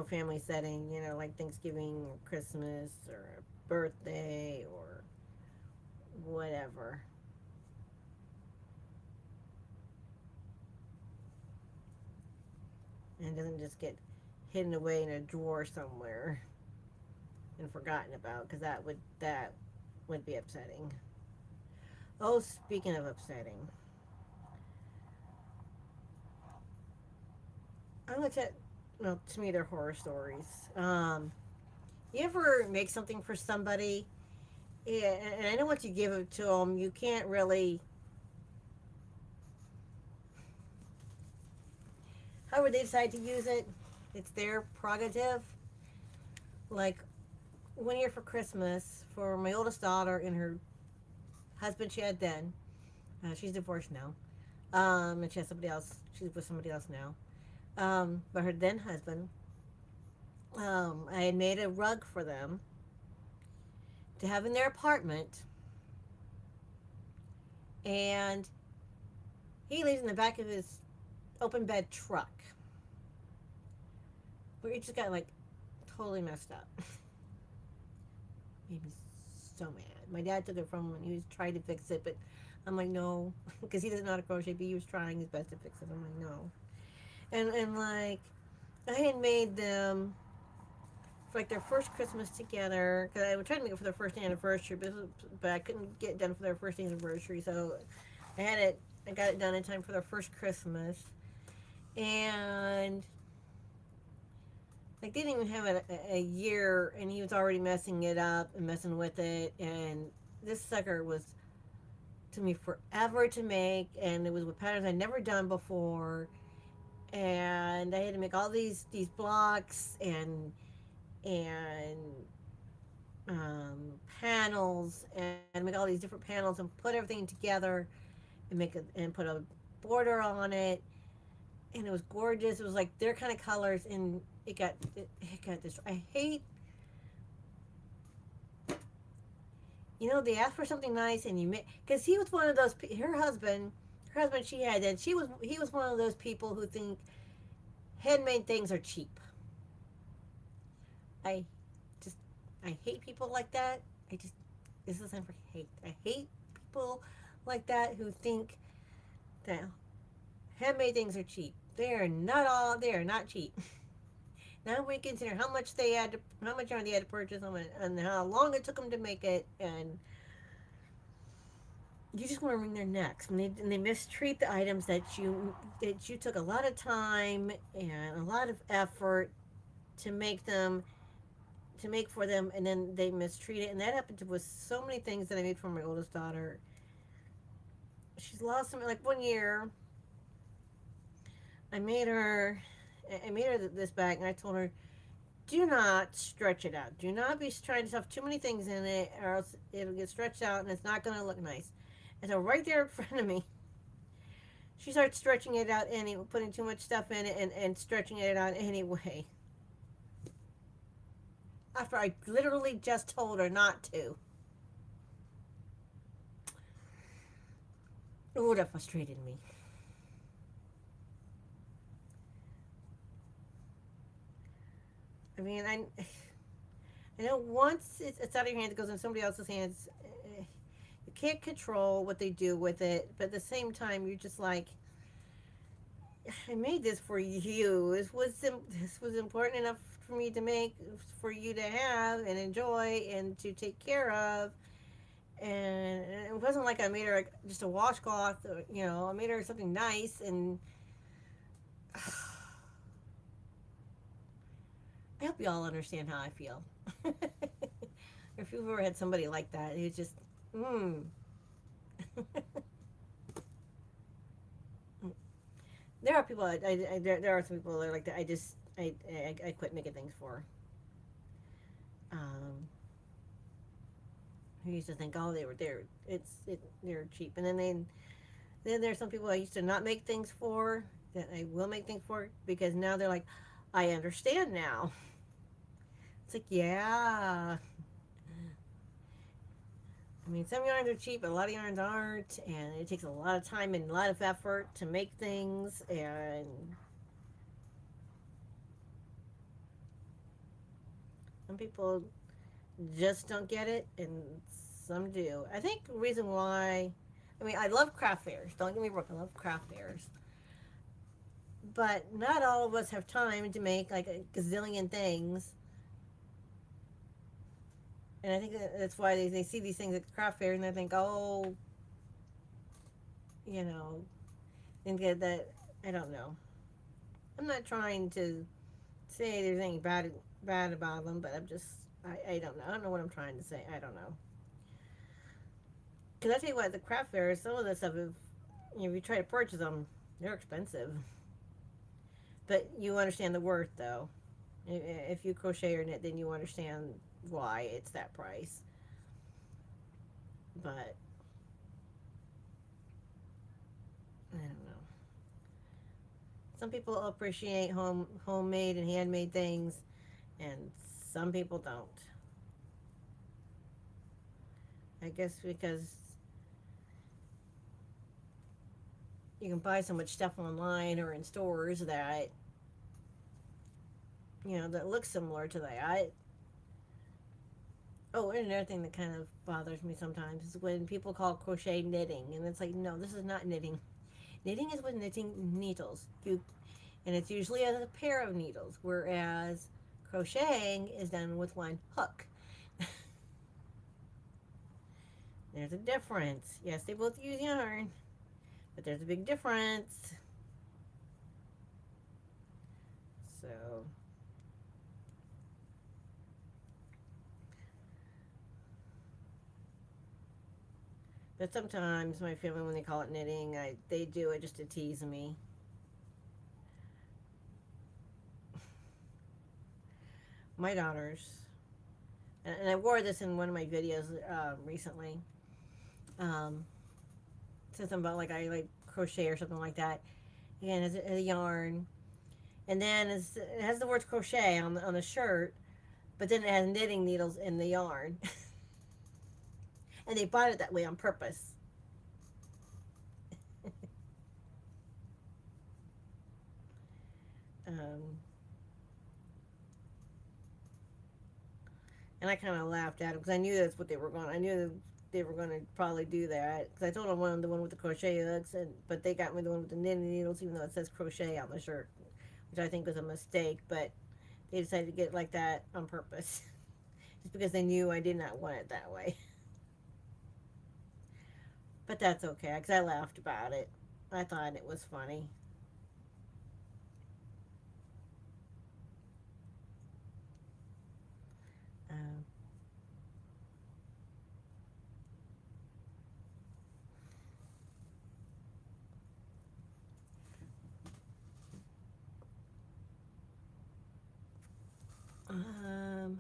family setting, like Thanksgiving or Christmas or a birthday or whatever. And doesn't just get hidden away in a drawer somewhere and forgotten about, because that would be upsetting. Oh, speaking of upsetting, I looked at, well, to me they're horror stories. You ever make something for somebody, and I know once you give it to them, you can't really, however they decide to use it, it's their prerogative. like 1 year for Christmas for my oldest daughter and her husband she had then. She's divorced now. And she has somebody else. She's with somebody else now. But her then husband, I had made a rug for them to have in their apartment, and he lives in the back of his open bed truck, where he just got like totally messed up. Made me so mad. My dad took it from him and he was trying to fix it, but I'm like, no, because he doesn't know how to crochet, but he was trying his best to fix it. I'm like, no. And like, I had made them for like their first Christmas together, because I was trying to make it for their first anniversary, but I couldn't get it done for their first anniversary, so I got it done in time for their first Christmas, and like they didn't even have it a year, and he was already messing it up and messing with it, and this sucker was to me forever to make, and it was with patterns I'd never done before, and I had to make all these blocks and panels and make all these different panels and put everything together and put a border on it, and it was gorgeous. It was like their kind of colors, and it got this. I hate, they ask for something nice and you make, because he was one of those. Her husband she had, and he was one of those people who think handmade things are cheap. I just I hate people like that. This is time for hate. I hate people like that who think that handmade things are cheap. They are not cheap. Now we consider how much yarn they had to purchase them, and how long it took them to make it, and you just want to wring their necks, and they mistreat the items that you took a lot of time and a lot of effort to make them to make for them, and then they mistreat it. And that happened with so many things that I made for my oldest daughter. She's lost some, like 1 year. I made her this bag, and I told her, do not stretch it out. Do not be trying to stuff too many things in it, or else it'll get stretched out and it's not going to look nice. And so right there in front of me, she started stretching it out anyway, putting too much stuff in it and stretching it out anyway. After I literally just told her not to. Oh, that frustrated me. I mean, I know once it's out of your hands, it goes in somebody else's hands. You can't control what they do with it, but at the same time, you're just like, I made this for you. This was important enough for me to make, for you to have and enjoy and to take care of. And it wasn't like I made her like just a washcloth. I made her something nice, and I hope you all understand how I feel. If you've ever had somebody like that, it's just, There are people. There are some people that are like that. I quit making things for. Who used to think, oh, they're cheap, and then there's some people I used to not make things for that I will make things for, because now they're like, I understand now. It's like, yeah. I mean, some yarns are cheap, but a lot of yarns aren't, and it takes a lot of time and a lot of effort to make things, and some people just don't get it, and some do. I think the reason why, I mean, I love craft fairs. Don't get me wrong, I love craft fairs. But not all of us have time to make like a gazillion things. And I think that's why they see these things at the craft fair and they think, oh, you know, and get that, I don't know. I'm not trying to say there's anything bad about them, but I don't know. I don't know what I'm trying to say. I don't know. Because I tell you what, the craft fairs, some of this stuff, if you try to purchase them, they're expensive. But you understand the worth, though. If you crochet or knit, then you understand why it's that price. But I don't know. Some people appreciate homemade and handmade things, and some people don't. I guess because you can buy so much stuff online or in stores that that looks similar to that. Oh, and another thing that kind of bothers me sometimes is when people call crochet knitting, and it's like, no, this is not knitting. Knitting is with knitting needles. And it's usually a pair of needles, whereas crocheting is done with one hook. There's a difference. Yes, they both use yarn, but there's a big difference. So, but sometimes my family, when they call it knitting, they do it just to tease me. My daughters, and I wore this in one of my videos recently. Um, Said something about like I like crochet or something like that. Again, it's a yarn, and then it has the words crochet on the shirt, but then it has knitting needles in the yarn, and they bought it that way on purpose. Um, and I kind of laughed at them because I knew that's what they were going. I knew they were going to probably do that because I told them one the one with the crochet hooks, but they got me the one with the knitting needles, even though it says crochet on the shirt, which I think was a mistake. But they decided to get it like that on purpose, just because they knew I did not want it that way. But that's okay because I laughed about it. I thought it was funny. Um, um,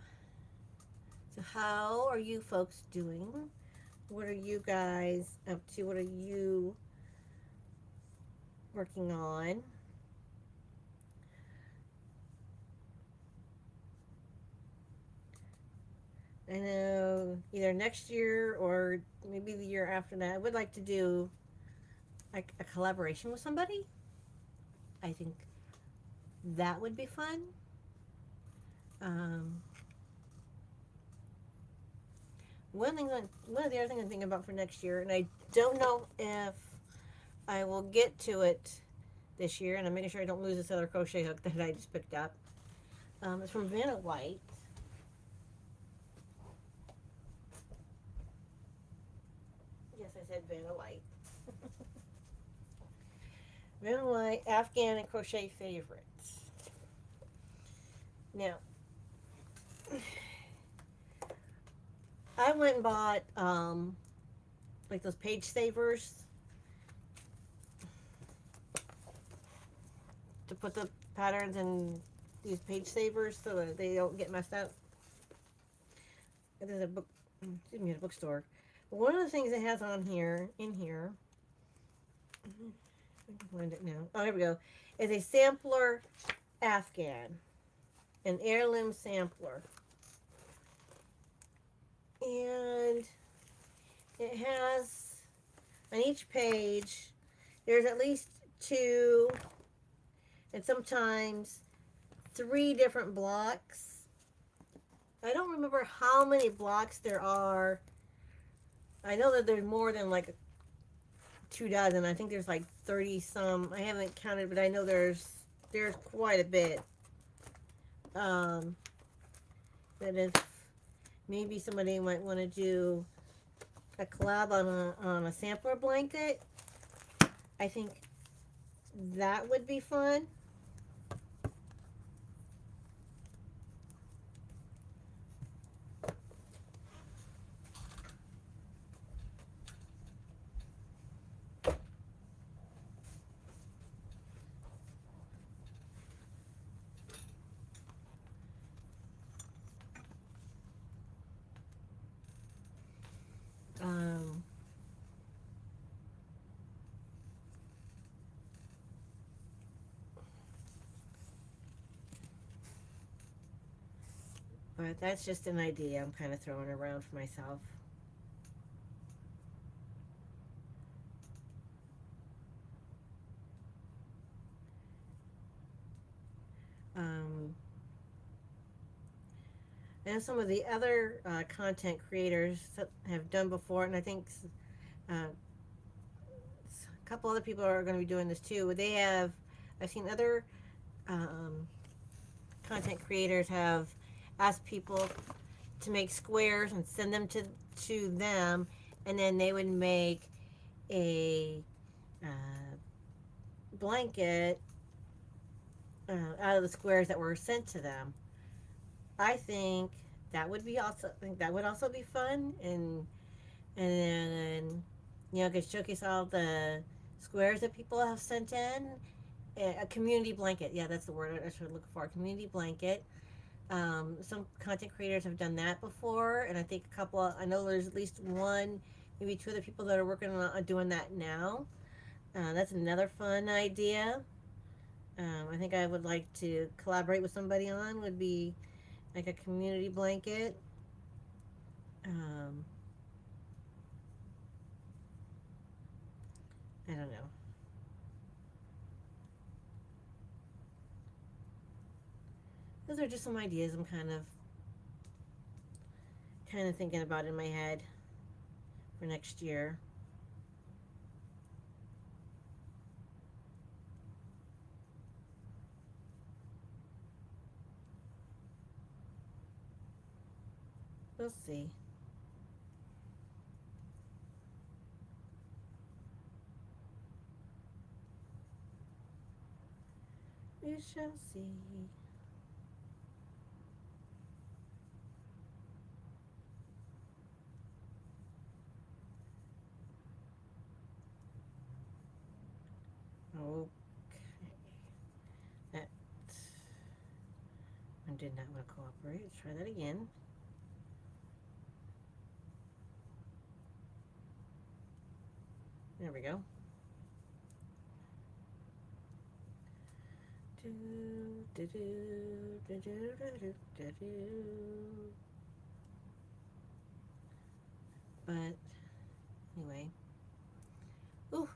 so how are you folks doing? What are you guys up to? What are you working on? I know either next year or maybe the year after that, I would like to do like a collaboration with somebody. I think that would be fun. Um, one of the other things I'm thinking about for next year, and I don't know if I will get to it this year, and I'm making sure I don't lose this other crochet hook that I just picked up. It's from Vanna White. Yes, I said Vanna White. Vanna White Afghan and crochet favorites. Now, I went and bought like those page savers to put the patterns in these page savers so that they don't get messed up. There's a book, excuse me, at a bookstore. But one of the things it has on here, in here, I can find it now. Oh, here we go. Is a sampler Afghan, an heirloom sampler, and it has on each page there's at least two and sometimes three different blocks. I don't remember how many blocks there are. I know that there's more than like 2 dozen. I think there's like 30 some. I haven't counted, but I know there's quite a bit. That if maybe somebody might want to do a collab on a sampler blanket, I think that would be fun. But that's just an idea I'm kind of throwing around for myself. Um, and some of the other content creators that have done before, and I think uh, a couple other people are going to be doing this too. They have, I've seen other um, content creators have asked people to make squares and send them to them, and then they would make a uh, blanket out of the squares that were sent to them. I think that would be also. I think that would also be fun, and then could showcase all the squares that people have sent in. A community blanket, yeah, that's the word I should look for. A community blanket. Some content creators have done that before, and I think a couple. I know there's at least one, maybe two other people that are working on doing that now. That's another fun idea. I think I would like to collaborate with somebody on would be like a community blanket. Um, I don't know. Those are just some ideas I'm kind of thinking about in my head for next year. We'll see. We shall see. Okay. That one did not want to cooperate. Let's try that again. There we go. Do, do, do, do, do, do, do, do. But anyway, ooh,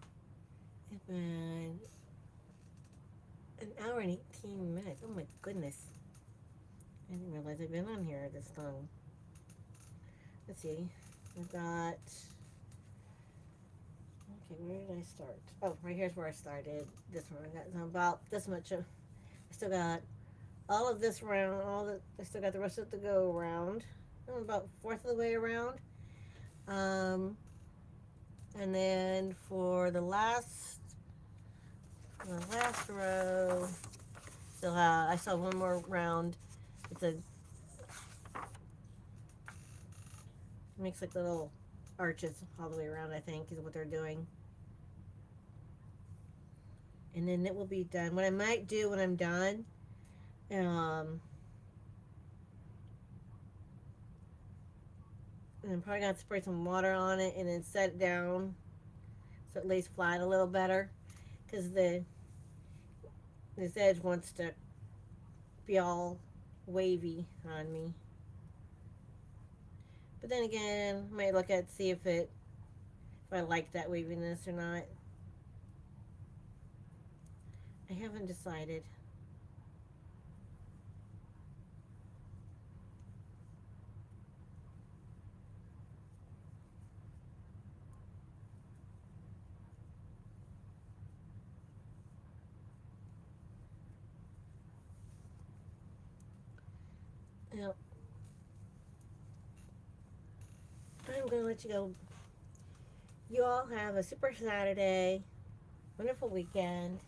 it's been an hour and 18 minutes. Oh my goodness. I didn't realize I'd been on here this long. Let's see. I've got. Okay, where did I start? Oh, right here's where I started. This one. I got about this much. I still got all of this round. I still got the rest of it to go around. I'm about fourth of the way around. Um, and then for the last row, I still have one more round. It's a makes like little arches all the way around. I think is what they're doing, and then it will be done. What I might do when I'm done, um, and I'm probably gonna spray some water on it and then set it down so it lays flat a little better, because this edge wants to be all wavy on me. But then again, I might look at see if I like that waviness or not. I haven't decided. Now, I'm gonna let you go. You all have a super Saturday, wonderful weekend.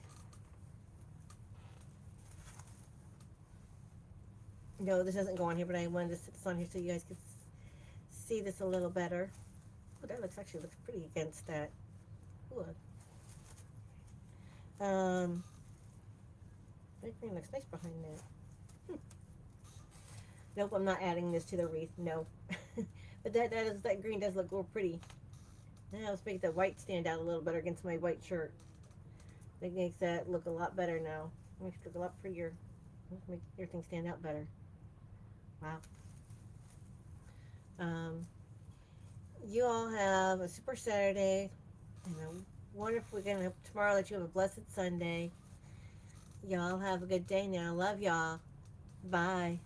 No, this doesn't go on here, but I wanted to sit this on here so you guys could see this a little better. Oh, that actually looks pretty against that. Ooh. That green looks nice behind that. Nope, I'm not adding this to the wreath. No, but that green does look real pretty. Now let's make the white stand out a little better against my white shirt. That makes that look a lot better now. Makes it look a lot prettier. Make everything stand out better. Wow. Um, you all have a super Saturday and a wonderful weekend. Tomorrow, that you have a blessed Sunday. Y'all have a good day now. Love y'all. Bye.